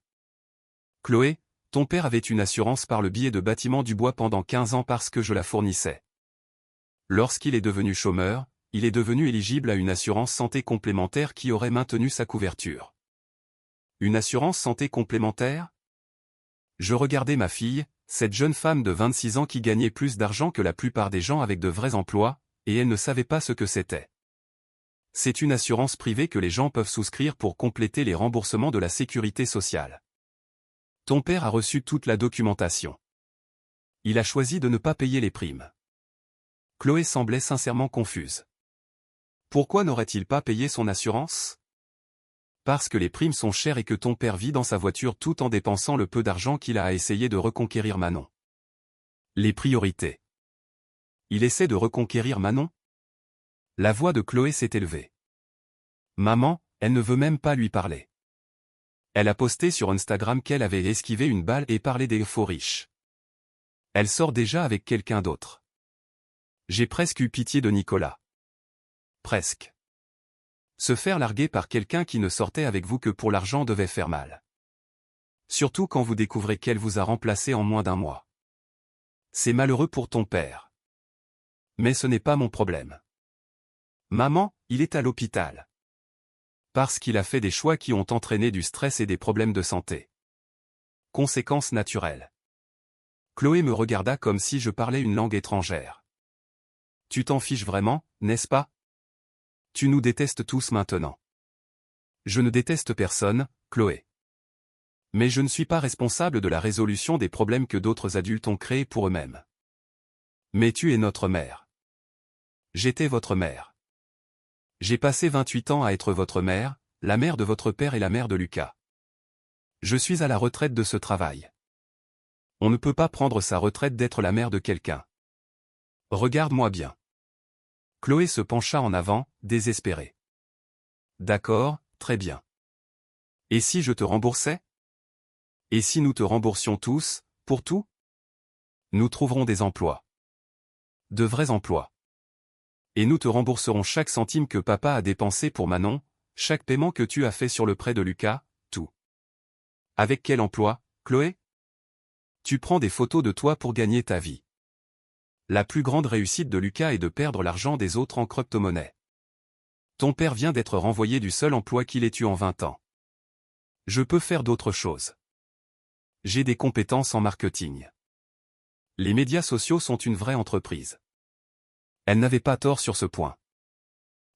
Chloé, ton père avait une assurance par le biais de Bâtiment du Bois pendant 15 ans parce que je la fournissais. Lorsqu'il est devenu chômeur, il est devenu éligible à une assurance santé complémentaire qui aurait maintenu sa couverture. Une assurance santé complémentaire? Je regardais ma fille, cette jeune femme de 26 ans qui gagnait plus d'argent que la plupart des gens avec de vrais emplois, et elle ne savait pas ce que c'était. C'est une assurance privée que les gens peuvent souscrire pour compléter les remboursements de la sécurité sociale. Ton père a reçu toute la documentation. Il a choisi de ne pas payer les primes. Chloé semblait sincèrement confuse. Pourquoi n'aurait-il pas payé son assurance? Parce que les primes sont chères et que ton père vit dans sa voiture tout en dépensant le peu d'argent qu'il a à essayer de reconquérir Manon. Les priorités. Il essaie de reconquérir Manon? La voix de Chloé s'est élevée. Maman, elle ne veut même pas lui parler. Elle a posté sur Instagram qu'elle avait esquivé une balle et parlé des faux riches. Elle sort déjà avec quelqu'un d'autre. J'ai presque eu pitié de Nicolas. Presque. Se faire larguer par quelqu'un qui ne sortait avec vous que pour l'argent devait faire mal. Surtout quand vous découvrez qu'elle vous a remplacé en moins d'un mois. C'est malheureux pour ton père. Mais ce n'est pas mon problème. Maman, il est à l'hôpital. Parce qu'il a fait des choix qui ont entraîné du stress et des problèmes de santé. Conséquences naturelles. Chloé me regarda comme si je parlais une langue étrangère. Tu t'en fiches vraiment, n'est-ce pas? Tu nous détestes tous maintenant. Je ne déteste personne, Chloé. Mais je ne suis pas responsable de la résolution des problèmes que d'autres adultes ont créés pour eux-mêmes. Mais tu es notre mère. J'étais votre mère. J'ai passé 28 ans à être votre mère, la mère de votre père et la mère de Lucas. Je suis à la retraite de ce travail. On ne peut pas prendre sa retraite d'être la mère de quelqu'un. Regarde-moi bien. Chloé se pencha en avant, désespérée. D'accord, très bien. Et si je te remboursais? Et si nous te remboursions tous, pour tout? Nous trouverons des emplois. De vrais emplois. Et nous te rembourserons chaque centime que papa a dépensé pour Manon, chaque paiement que tu as fait sur le prêt de Lucas, tout. Avec quel emploi, Chloé? Tu prends des photos de toi pour gagner ta vie. La plus grande réussite de Lucas est de perdre l'argent des autres en crypto-monnaie. Ton père vient d'être renvoyé du seul emploi qu'il ait eu en 20 ans. Je peux faire d'autres choses. J'ai des compétences en marketing. Les médias sociaux sont une vraie entreprise. Elle n'avait pas tort sur ce point.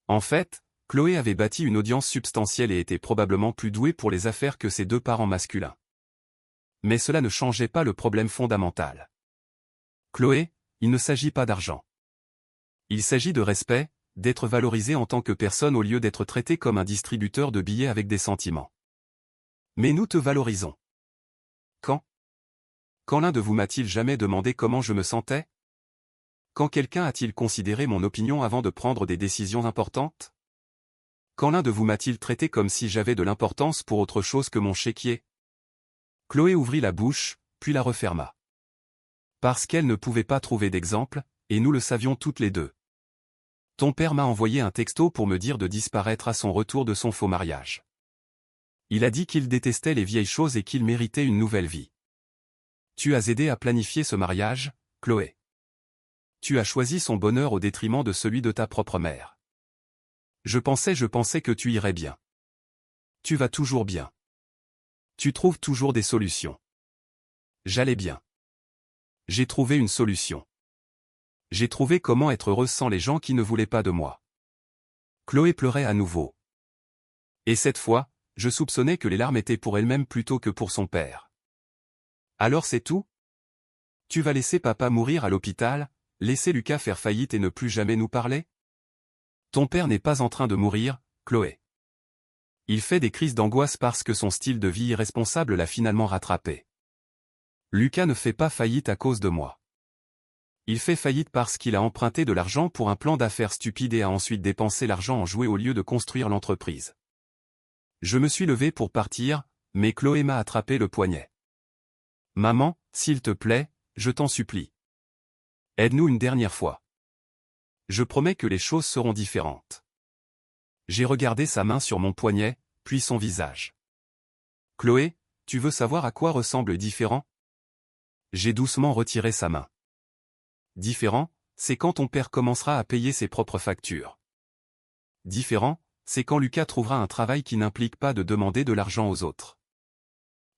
En fait, Chloé avait bâti une audience substantielle et était probablement plus douée pour les affaires que ses deux parents masculins. Mais cela ne changeait pas le problème fondamental. Chloé, il ne s'agit pas d'argent. Il s'agit de respect, d'être valorisé en tant que personne au lieu d'être traité comme un distributeur de billets avec des sentiments. Mais nous te valorisons. Quand? Quand l'un de vous m'a-t-il jamais demandé comment je me sentais? Quand quelqu'un a-t-il considéré mon opinion avant de prendre des décisions importantes? Quand l'un de vous m'a-t-il traité comme si j'avais de l'importance pour autre chose que mon chéquier? Chloé ouvrit la bouche, puis la referma. Parce qu'elle ne pouvait pas trouver d'exemple, et nous le savions toutes les deux. Ton père m'a envoyé un texto pour me dire de disparaître à son retour de son faux mariage. Il a dit qu'il détestait les vieilles choses et qu'il méritait une nouvelle vie. Tu as aidé à planifier ce mariage, Chloé. Tu as choisi son bonheur au détriment de celui de ta propre mère. Je pensais que tu irais bien. Tu vas toujours bien. Tu trouves toujours des solutions. J'allais bien. J'ai trouvé une solution. J'ai trouvé comment être heureuse sans les gens qui ne voulaient pas de moi. Chloé pleurait à nouveau. Et cette fois, je soupçonnais que les larmes étaient pour elle-même plutôt que pour son père. Alors c'est tout? Tu vas laisser papa mourir à l'hôpital, laisser Lucas faire faillite et ne plus jamais nous parler? Ton père n'est pas en train de mourir, Chloé. Il fait des crises d'angoisse parce que son style de vie irresponsable l'a finalement rattrapé. Lucas ne fait pas faillite à cause de moi. Il fait faillite parce qu'il a emprunté de l'argent pour un plan d'affaires stupide et a ensuite dépensé l'argent en jouets au lieu de construire l'entreprise. Je me suis levé pour partir, mais Chloé m'a attrapé le poignet. Maman, s'il te plaît, je t'en supplie. Aide-nous une dernière fois. Je promets que les choses seront différentes. J'ai regardé sa main sur mon poignet, puis son visage. Chloé, tu veux savoir à quoi ressemble différent? J'ai doucement retiré sa main. Différent, c'est quand ton père commencera à payer ses propres factures. Différent, c'est quand Lucas trouvera un travail qui n'implique pas de demander de l'argent aux autres.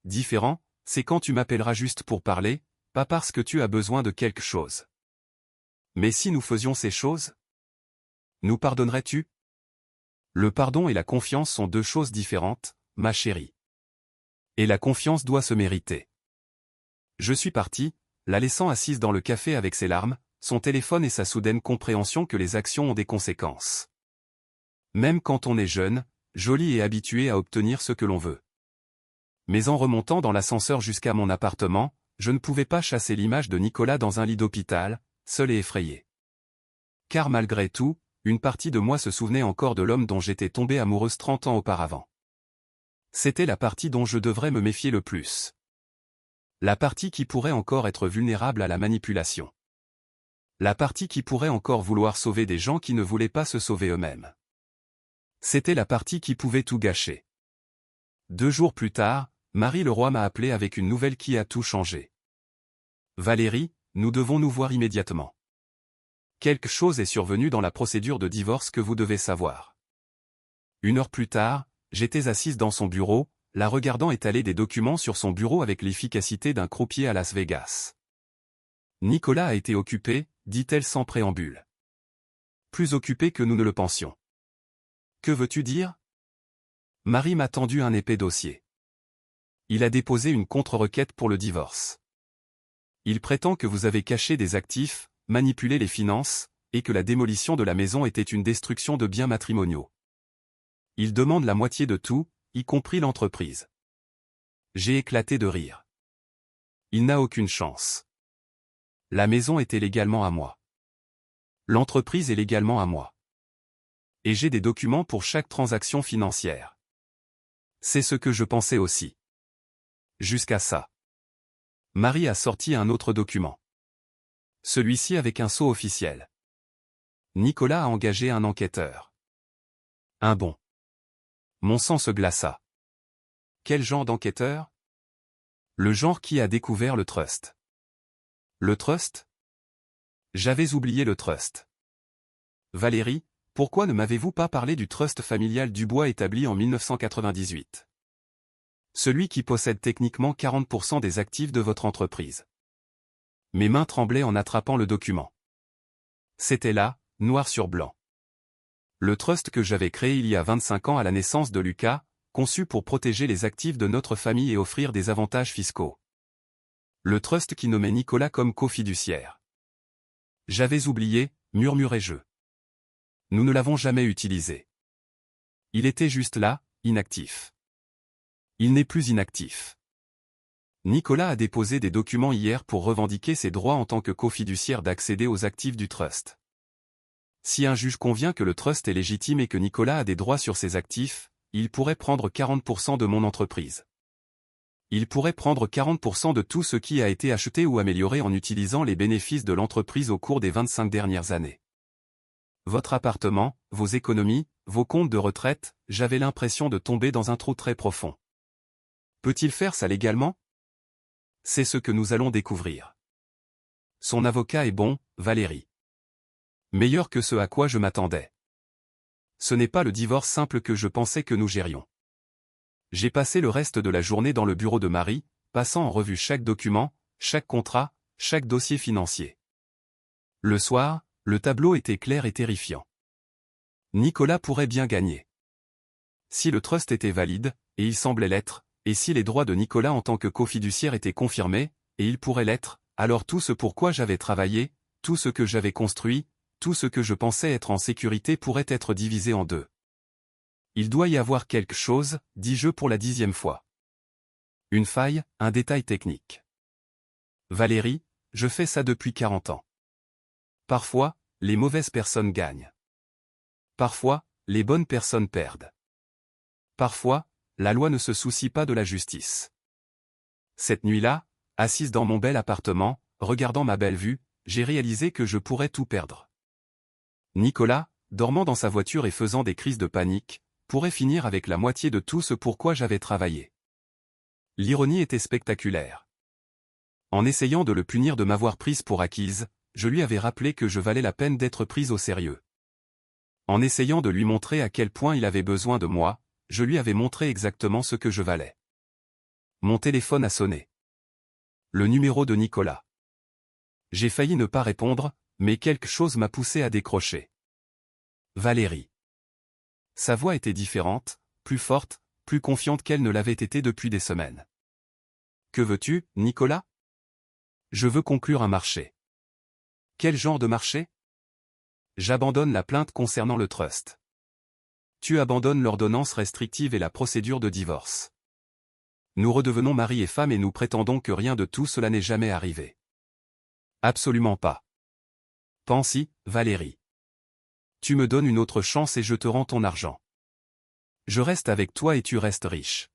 Différent, c'est quand tu m'appelleras juste pour parler, pas parce que tu as besoin de quelque chose. Mais si nous faisions ces choses? Nous pardonnerais-tu? Le pardon et la confiance sont deux choses différentes, ma chérie. Et la confiance doit se mériter. Je suis parti, la laissant assise dans le café avec ses larmes, son téléphone et sa soudaine compréhension que les actions ont des conséquences. Même quand on est jeune, joli et habitué à obtenir ce que l'on veut. Mais en remontant dans l'ascenseur jusqu'à mon appartement, je ne pouvais pas chasser l'image de Nicolas dans un lit d'hôpital, seul et effrayé. Car malgré tout, une partie de moi se souvenait encore de l'homme dont j'étais tombée amoureuse 30 ans auparavant. C'était la partie dont je devrais me méfier le plus. La partie qui pourrait encore être vulnérable à la manipulation. La partie qui pourrait encore vouloir sauver des gens qui ne voulaient pas se sauver eux-mêmes. C'était la partie qui pouvait tout gâcher. 2 jours plus tard, Marie Leroy m'a appelé avec une nouvelle qui a tout changé. Valérie, nous devons nous voir immédiatement. Quelque chose est survenu dans la procédure de divorce que vous devez savoir. 1 heure plus tard, j'étais assise dans son bureau, la regardant étaler des documents sur son bureau avec l'efficacité d'un croupier à Las Vegas. Nicolas a été occupé, dit-elle sans préambule. Plus occupé que nous ne le pensions. Que veux-tu dire? Marie m'a tendu un épais dossier. Il a déposé une contre-requête pour le divorce. Il prétend que vous avez caché des actifs, manipulé les finances, et que la démolition de la maison était une destruction de biens matrimoniaux. Il demande la moitié de tout, y compris l'entreprise. J'ai éclaté de rire. Il n'a aucune chance. La maison était légalement à moi. L'entreprise est légalement à moi. Et j'ai des documents pour chaque transaction financière. C'est ce que je pensais aussi. Jusqu'à ça. Marie a sorti un autre document. Celui-ci avec un sceau officiel. Nicolas a engagé un enquêteur. Un bon. Mon sang se glaça. Quel genre d'enquêteur? Le genre qui a découvert le trust. Le trust? J'avais oublié le trust. Valérie, pourquoi ne m'avez-vous pas parlé du trust familial Dubois établi en 1998? Celui qui possède techniquement 40% des actifs de votre entreprise. Mes mains tremblaient en attrapant le document. C'était là, noir sur blanc. Le trust que j'avais créé il y a 25 ans à la naissance de Lucas, conçu pour protéger les actifs de notre famille et offrir des avantages fiscaux. Le trust qui nommait Nicolas comme cofiduciaire. J'avais oublié, murmurai-je. Nous ne l'avons jamais utilisé. Il était juste là, inactif. Il n'est plus inactif. Nicolas a déposé des documents hier pour revendiquer ses droits en tant que cofiduciaire d'accéder aux actifs du trust. Si un juge convient que le trust est légitime et que Nicolas a des droits sur ses actifs, il pourrait prendre 40% de mon entreprise. Il pourrait prendre 40% de tout ce qui a été acheté ou amélioré en utilisant les bénéfices de l'entreprise au cours des 25 dernières années. Votre appartement, vos économies, vos comptes de retraite, j'avais l'impression de tomber dans un trou très profond. Peut-il faire ça légalement? C'est ce que nous allons découvrir. Son avocat est bon, Valérie. Meilleur que ce à quoi je m'attendais. Ce n'est pas le divorce simple que je pensais que nous gérions. J'ai passé le reste de la journée dans le bureau de Marie, passant en revue chaque document, chaque contrat, chaque dossier financier. Le soir, le tableau était clair et terrifiant. Nicolas pourrait bien gagner. Si le trust était valide, et il semblait l'être, et si les droits de Nicolas en tant que cofiduciaire étaient confirmés, et il pourrait l'être, alors tout ce pourquoi j'avais travaillé, tout ce que j'avais construit, tout ce que je pensais être en sécurité pourrait être divisé en deux. Il doit y avoir quelque chose, dis-je pour la 10e fois. Une faille, un détail technique. Valérie, je fais ça depuis 40 ans. Parfois, les mauvaises personnes gagnent. Parfois, les bonnes personnes perdent. Parfois, la loi ne se soucie pas de la justice. Cette nuit-là, assise dans mon bel appartement, regardant ma belle vue, j'ai réalisé que je pourrais tout perdre. Nicolas, dormant dans sa voiture et faisant des crises de panique, pourrait finir avec la moitié de tout ce pourquoi j'avais travaillé. L'ironie était spectaculaire. En essayant de le punir de m'avoir prise pour acquise, je lui avais rappelé que je valais la peine d'être prise au sérieux. En essayant de lui montrer à quel point il avait besoin de moi, je lui avais montré exactement ce que je valais. Mon téléphone a sonné. Le numéro de Nicolas. J'ai failli ne pas répondre, mais quelque chose m'a poussé à décrocher. Valérie. Sa voix était différente, plus forte, plus confiante qu'elle ne l'avait été depuis des semaines. Que veux-tu, Nicolas? Je veux conclure un marché. Quel genre de marché? J'abandonne la plainte concernant le trust. Tu abandonnes l'ordonnance restrictive et la procédure de divorce. Nous redevenons mari et femme et nous prétendons que rien de tout cela n'est jamais arrivé. Absolument pas. Pense-y, Valérie. Tu me donnes une autre chance et je te rends ton argent. Je reste avec toi et tu restes riche.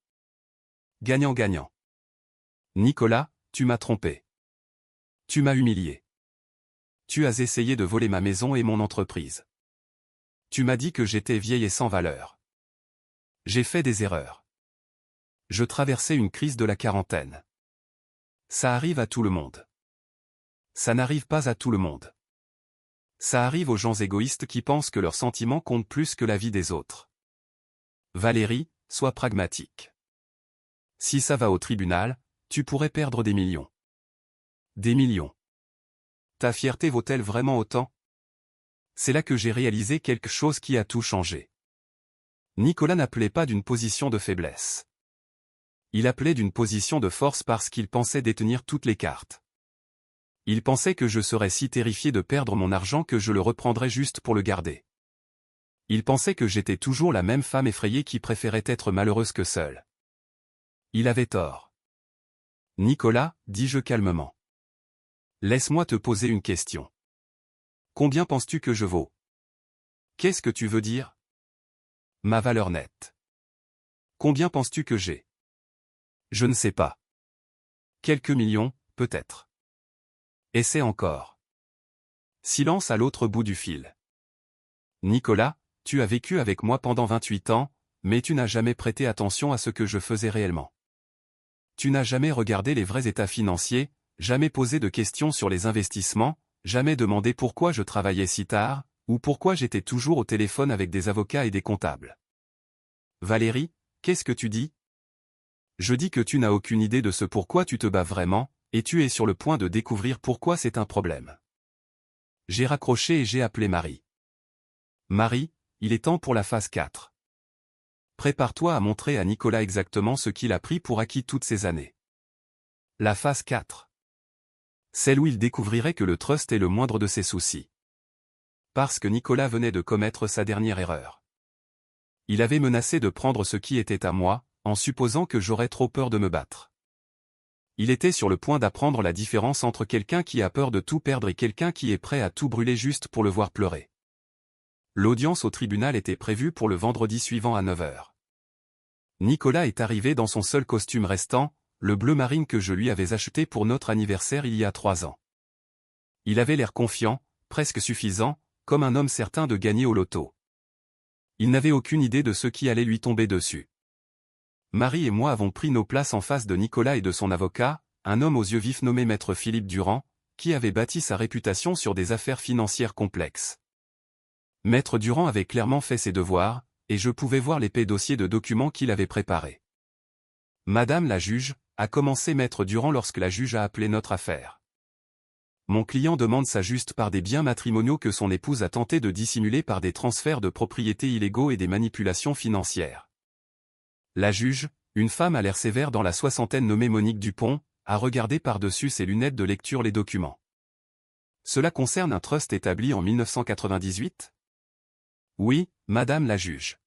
Gagnant-gagnant. Nicolas, tu m'as trompé. Tu m'as humilié. Tu as essayé de voler ma maison et mon entreprise. Tu m'as dit que j'étais vieille et sans valeur. J'ai fait des erreurs. Je traversais une crise de la quarantaine. Ça arrive à tout le monde. Ça n'arrive pas à tout le monde. Ça arrive aux gens égoïstes qui pensent que leurs sentiments comptent plus que la vie des autres. Valérie, sois pragmatique. Si ça va au tribunal, tu pourrais perdre des millions. Des millions. Ta fierté vaut-elle vraiment autant? C'est là que j'ai réalisé quelque chose qui a tout changé. Nicolas n'appelait pas d'une position de faiblesse. Il appelait d'une position de force parce qu'il pensait détenir toutes les cartes. Il pensait que je serais si terrifié de perdre mon argent que je le reprendrais juste pour le garder. Il pensait que j'étais toujours la même femme effrayée qui préférait être malheureuse que seule. Il avait tort. Nicolas, dis-je calmement. Laisse-moi te poser une question. Combien penses-tu que je vaux? Qu'est-ce que tu veux dire? Ma valeur nette. Combien penses-tu que j'ai? Je ne sais pas. Quelques millions, peut-être. Essaie encore. Silence à l'autre bout du fil. Nicolas, tu as vécu avec moi pendant 28 ans, mais tu n'as jamais prêté attention à ce que je faisais réellement. Tu n'as jamais regardé les vrais états financiers, jamais posé de questions sur les investissements, jamais demandé pourquoi je travaillais si tard, ou pourquoi j'étais toujours au téléphone avec des avocats et des comptables. Valérie, qu'est-ce que tu dis? Je dis que tu n'as aucune idée de ce pourquoi tu te bats vraiment, et tu es sur le point de découvrir pourquoi c'est un problème. J'ai raccroché et j'ai appelé Marie. Marie, il est temps pour la phase 4. Prépare-toi à montrer à Nicolas exactement ce qu'il a pris pour acquis toutes ces années. La phase 4. Celle où il découvrirait que le trust est le moindre de ses soucis. Parce que Nicolas venait de commettre sa dernière erreur. Il avait menacé de prendre ce qui était à moi, en supposant que j'aurais trop peur de me battre. Il était sur le point d'apprendre la différence entre quelqu'un qui a peur de tout perdre et quelqu'un qui est prêt à tout brûler juste pour le voir pleurer. L'audience au tribunal était prévue pour le vendredi suivant à 9 h. Nicolas est arrivé dans son seul costume restant, le bleu marine que je lui avais acheté pour notre anniversaire il y a 3 ans. Il avait l'air confiant, presque suffisant, comme un homme certain de gagner au loto. Il n'avait aucune idée de ce qui allait lui tomber dessus. Marie et moi avons pris nos places en face de Nicolas et de son avocat, un homme aux yeux vifs nommé Maître Philippe Durand, qui avait bâti sa réputation sur des affaires financières complexes. Maître Durand avait clairement fait ses devoirs, et je pouvais voir l'épais dossier de documents qu'il avait préparé. Madame la juge, a commencé Maître Durand lorsque la juge a appelé notre affaire. Mon client demande sa juste part des biens matrimoniaux que son épouse a tenté de dissimuler par des transferts de propriétés illégaux et des manipulations financières. La juge, une femme à l'air sévère dans la soixantaine nommée Monique Dupont, a regardé par-dessus ses lunettes de lecture les documents. Cela concerne un trust établi en 1998? Oui, madame la juge.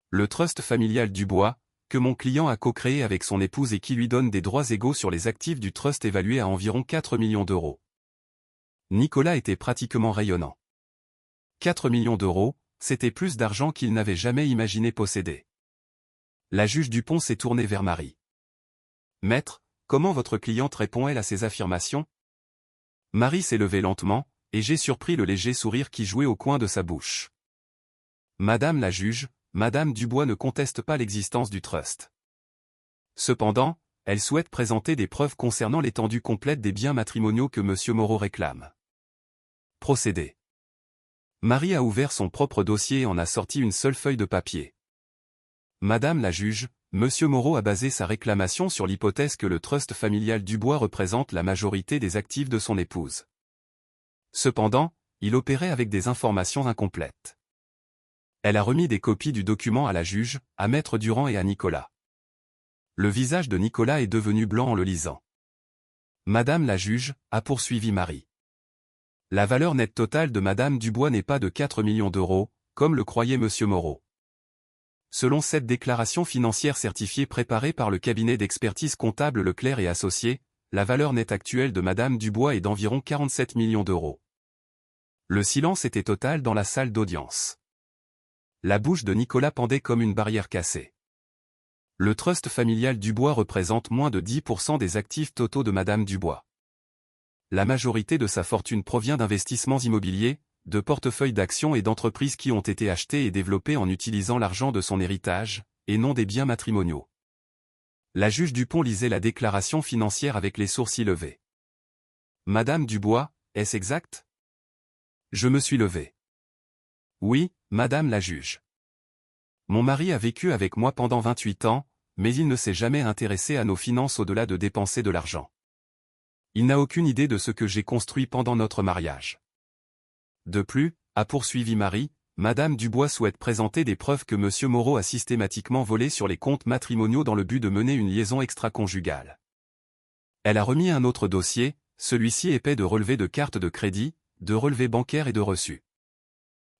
Le trust familial Dubois, que mon client a co-créé avec son épouse et qui lui donne des droits égaux sur les actifs du trust évalués à environ 4 millions d'euros. Nicolas était pratiquement rayonnant. 4 millions d'euros, c'était plus d'argent qu'il n'avait jamais imaginé posséder. La juge Dupont s'est tournée vers Marie. Maître, comment votre cliente répond-elle à ces affirmations? Marie s'est levée lentement, et j'ai surpris le léger sourire qui jouait au coin de sa bouche. Madame la juge, Madame Dubois ne conteste pas l'existence du trust. Cependant, elle souhaite présenter des preuves concernant l'étendue complète des biens matrimoniaux que M. Moreau réclame. Procédé. Marie a ouvert son propre dossier et en a sorti une seule feuille de papier. Madame la juge, M. Moreau a basé sa réclamation sur l'hypothèse que le trust familial Dubois représente la majorité des actifs de son épouse. Cependant, il opérait avec des informations incomplètes. Elle a remis des copies du document à la juge, à Maître Durand et à Nicolas. Le visage de Nicolas est devenu blanc en le lisant. Madame la juge, a poursuivi Marie. La valeur nette totale de Madame Dubois n'est pas de 4 millions d'euros, comme le croyait M. Moreau. Selon cette déclaration financière certifiée préparée par le cabinet d'expertise comptable Leclerc et Associés, la valeur nette actuelle de Madame Dubois est d'environ 47 millions d'euros. Le silence était total dans la salle d'audience. La bouche de Nicolas pendait comme une barrière cassée. Le trust familial Dubois représente moins de 10% des actifs totaux de Madame Dubois. La majorité de sa fortune provient d'investissements immobiliers, de portefeuilles d'actions et d'entreprises qui ont été achetées et développées en utilisant l'argent de son héritage, et non des biens matrimoniaux. La juge Dupont lisait la déclaration financière avec les sourcils levés. Madame Dubois, est-ce exact? Je me suis levé. Oui, madame la juge. Mon mari a vécu avec moi pendant 28 ans, mais il ne s'est jamais intéressé à nos finances au-delà de dépenser de l'argent. Il n'a aucune idée de ce que j'ai construit pendant notre mariage. De plus, a poursuivi Marie, Madame Dubois souhaite présenter des preuves que M. Moreau a systématiquement volé sur les comptes matrimoniaux dans le but de mener une liaison extra-conjugale. Elle a remis un autre dossier, celui-ci épais de relevés de cartes de crédit, de relevés bancaires et de reçus.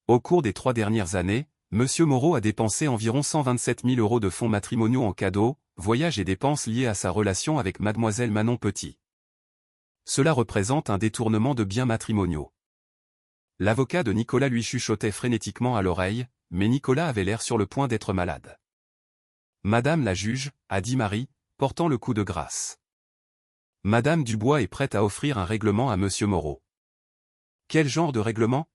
Au cours des 3 dernières années, M. Moreau a dépensé environ 127 000 euros de fonds matrimoniaux en cadeaux, voyages et dépenses liées à sa relation avec mademoiselle Manon Petit. Cela représente un détournement de biens matrimoniaux. L'avocat de Nicolas lui chuchotait frénétiquement à l'oreille, mais Nicolas avait l'air sur le point d'être malade. Madame la juge, a dit Marie, portant le coup de grâce. Madame Dubois est prête à offrir un règlement à Monsieur Moreau. Quel genre de règlement?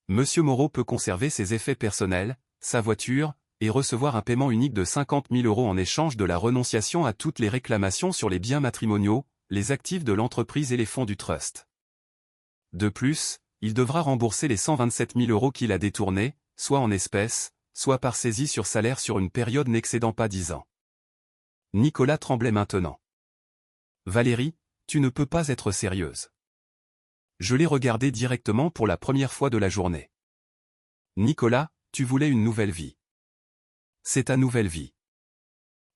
Monsieur Moreau peut conserver ses effets personnels, sa voiture, et recevoir un paiement unique de 50 000 € en échange de la renonciation à toutes les réclamations sur les biens matrimoniaux, les actifs de l'entreprise et les fonds du trust. De plus, il devra rembourser les 127 000 € qu'il a détournés, soit en espèces, soit par saisie sur salaire sur une période n'excédant pas 10 ans. Nicolas tremblait maintenant. Valérie, tu ne peux pas être sérieuse. Je l'ai regardé directement pour la première fois de la journée. Nicolas, tu voulais une nouvelle vie. C'est ta nouvelle vie.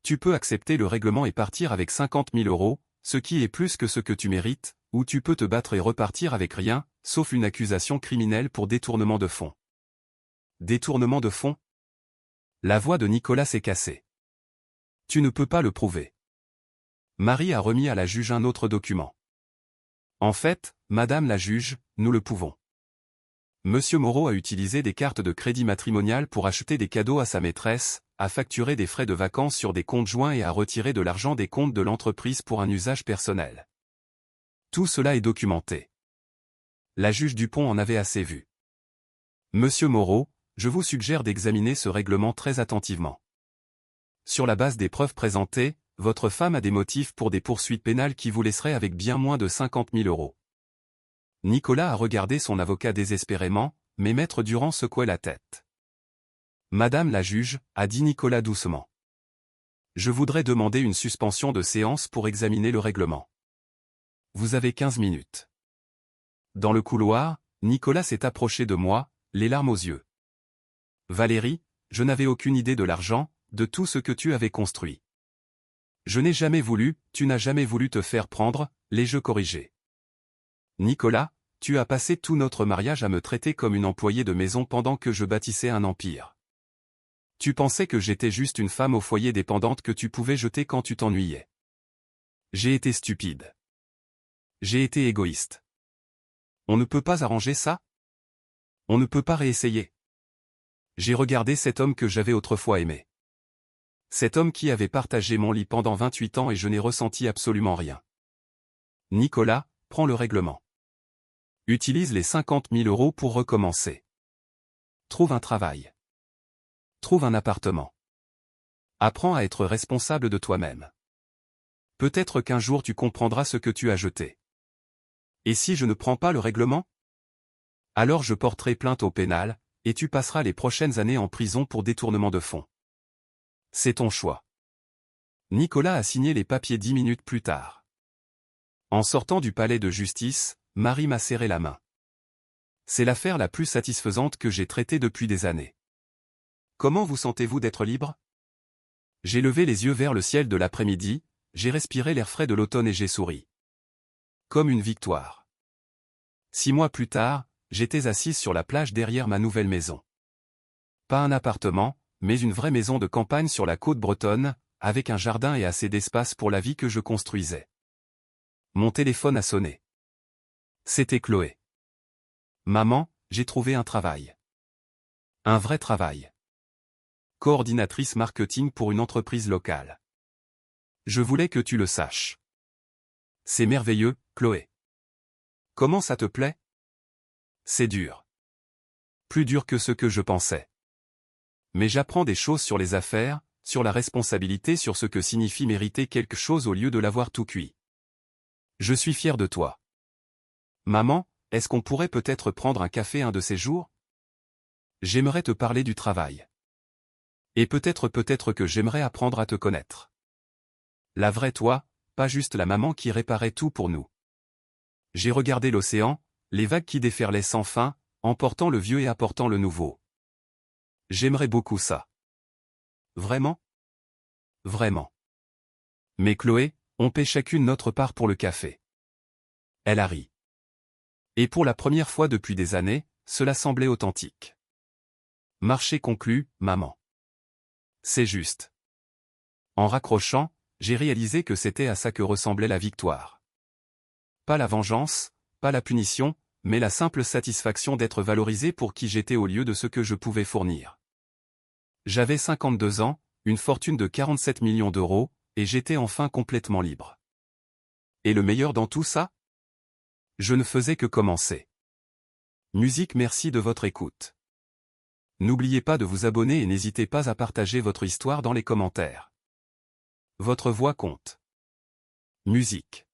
Tu peux accepter le règlement et partir avec 50 000 €, ce qui est plus que ce que tu mérites, ou tu peux te battre et repartir avec rien, sauf une accusation criminelle pour détournement de fonds. Détournement de fonds? La voix de Nicolas s'est cassée. Tu ne peux pas le prouver. Marie a remis à la juge un autre document. En fait, Madame la juge, nous le pouvons. Monsieur Moreau a utilisé des cartes de crédit matrimonial pour acheter des cadeaux à sa maîtresse, a facturé des frais de vacances sur des comptes joints et a retiré de l'argent des comptes de l'entreprise pour un usage personnel. Tout cela est documenté. La juge Dupont en avait assez vu. Monsieur Moreau, je vous suggère d'examiner ce règlement très attentivement. Sur la base des preuves présentées, votre femme a des motifs pour des poursuites pénales qui vous laisseraient avec bien moins de 50 000 €. Nicolas a regardé son avocat désespérément, mais Maître Durand secouait la tête. Madame la juge, a dit Nicolas doucement. Je voudrais demander une suspension de séance pour examiner le règlement. Vous avez 15 minutes. Dans le couloir, Nicolas s'est approché de moi, les larmes aux yeux. Valérie, je n'avais aucune idée de l'argent, de tout ce que tu avais construit. Je n'ai jamais voulu, tu n'as jamais voulu te faire prendre, les jeux corrigés. Nicolas, tu as passé tout notre mariage à me traiter comme une employée de maison pendant que je bâtissais un empire. Tu pensais que j'étais juste une femme au foyer dépendante que tu pouvais jeter quand tu t'ennuyais. J'ai été stupide. J'ai été égoïste. On ne peut pas arranger ça? On ne peut pas réessayer. J'ai regardé cet homme que j'avais autrefois aimé. Cet homme qui avait partagé mon lit pendant 28 ans et je n'ai ressenti absolument rien. Nicolas, prends le règlement. Utilise les 50 000 € pour recommencer. Trouve un travail. Trouve un appartement. Apprends à être responsable de toi-même. Peut-être qu'un jour tu comprendras ce que tu as jeté. Et si je ne prends pas le règlement? Alors je porterai plainte au pénal, et tu passeras les prochaines années en prison pour détournement de fonds. C'est ton choix. Nicolas a signé les papiers 10 minutes plus tard. En sortant du palais de justice, Marie m'a serré la main. C'est l'affaire la plus satisfaisante que j'ai traitée depuis des années. Comment vous sentez-vous d'être libre? J'ai levé les yeux vers le ciel de l'après-midi, j'ai respiré l'air frais de l'automne et j'ai souri. Comme une victoire. 6 mois plus tard, j'étais assise sur la plage derrière ma nouvelle maison. Pas un appartement, mais une vraie maison de campagne sur la côte bretonne, avec un jardin et assez d'espace pour la vie que je construisais. Mon téléphone a sonné. C'était Chloé. Maman, j'ai trouvé un travail. Un vrai travail. Coordinatrice marketing pour une entreprise locale. Je voulais que tu le saches. C'est merveilleux, Chloé. Comment ça te plaît? C'est dur. Plus dur que ce que je pensais. Mais j'apprends des choses sur les affaires, sur la responsabilité, sur ce que signifie mériter quelque chose au lieu de l'avoir tout cuit. Je suis fier de toi. Maman, est-ce qu'on pourrait peut-être prendre un café un de ces jours? J'aimerais te parler du travail. Et peut-être que j'aimerais apprendre à te connaître. La vraie toi, pas juste la maman qui réparait tout pour nous. J'ai regardé l'océan, les vagues qui déferlaient sans fin, emportant le vieux et apportant le nouveau. J'aimerais beaucoup ça. Vraiment? Vraiment. Mais Chloé, on paie chacune notre part pour le café. Elle a ri. Et pour la première fois depuis des années, cela semblait authentique. Marché conclu, maman. C'est juste. En raccrochant, j'ai réalisé que c'était à ça que ressemblait la victoire. Pas la vengeance, pas la punition, mais la simple satisfaction d'être valorisé pour qui j'étais au lieu de ce que je pouvais fournir. J'avais 52 ans, une fortune de 47 millions d'euros, et j'étais enfin complètement libre. Et le meilleur dans tout ça? Je ne faisais que commencer. Musique, merci de votre écoute. N'oubliez pas de vous abonner et n'hésitez pas à partager votre histoire dans les commentaires. Votre voix compte. Musique.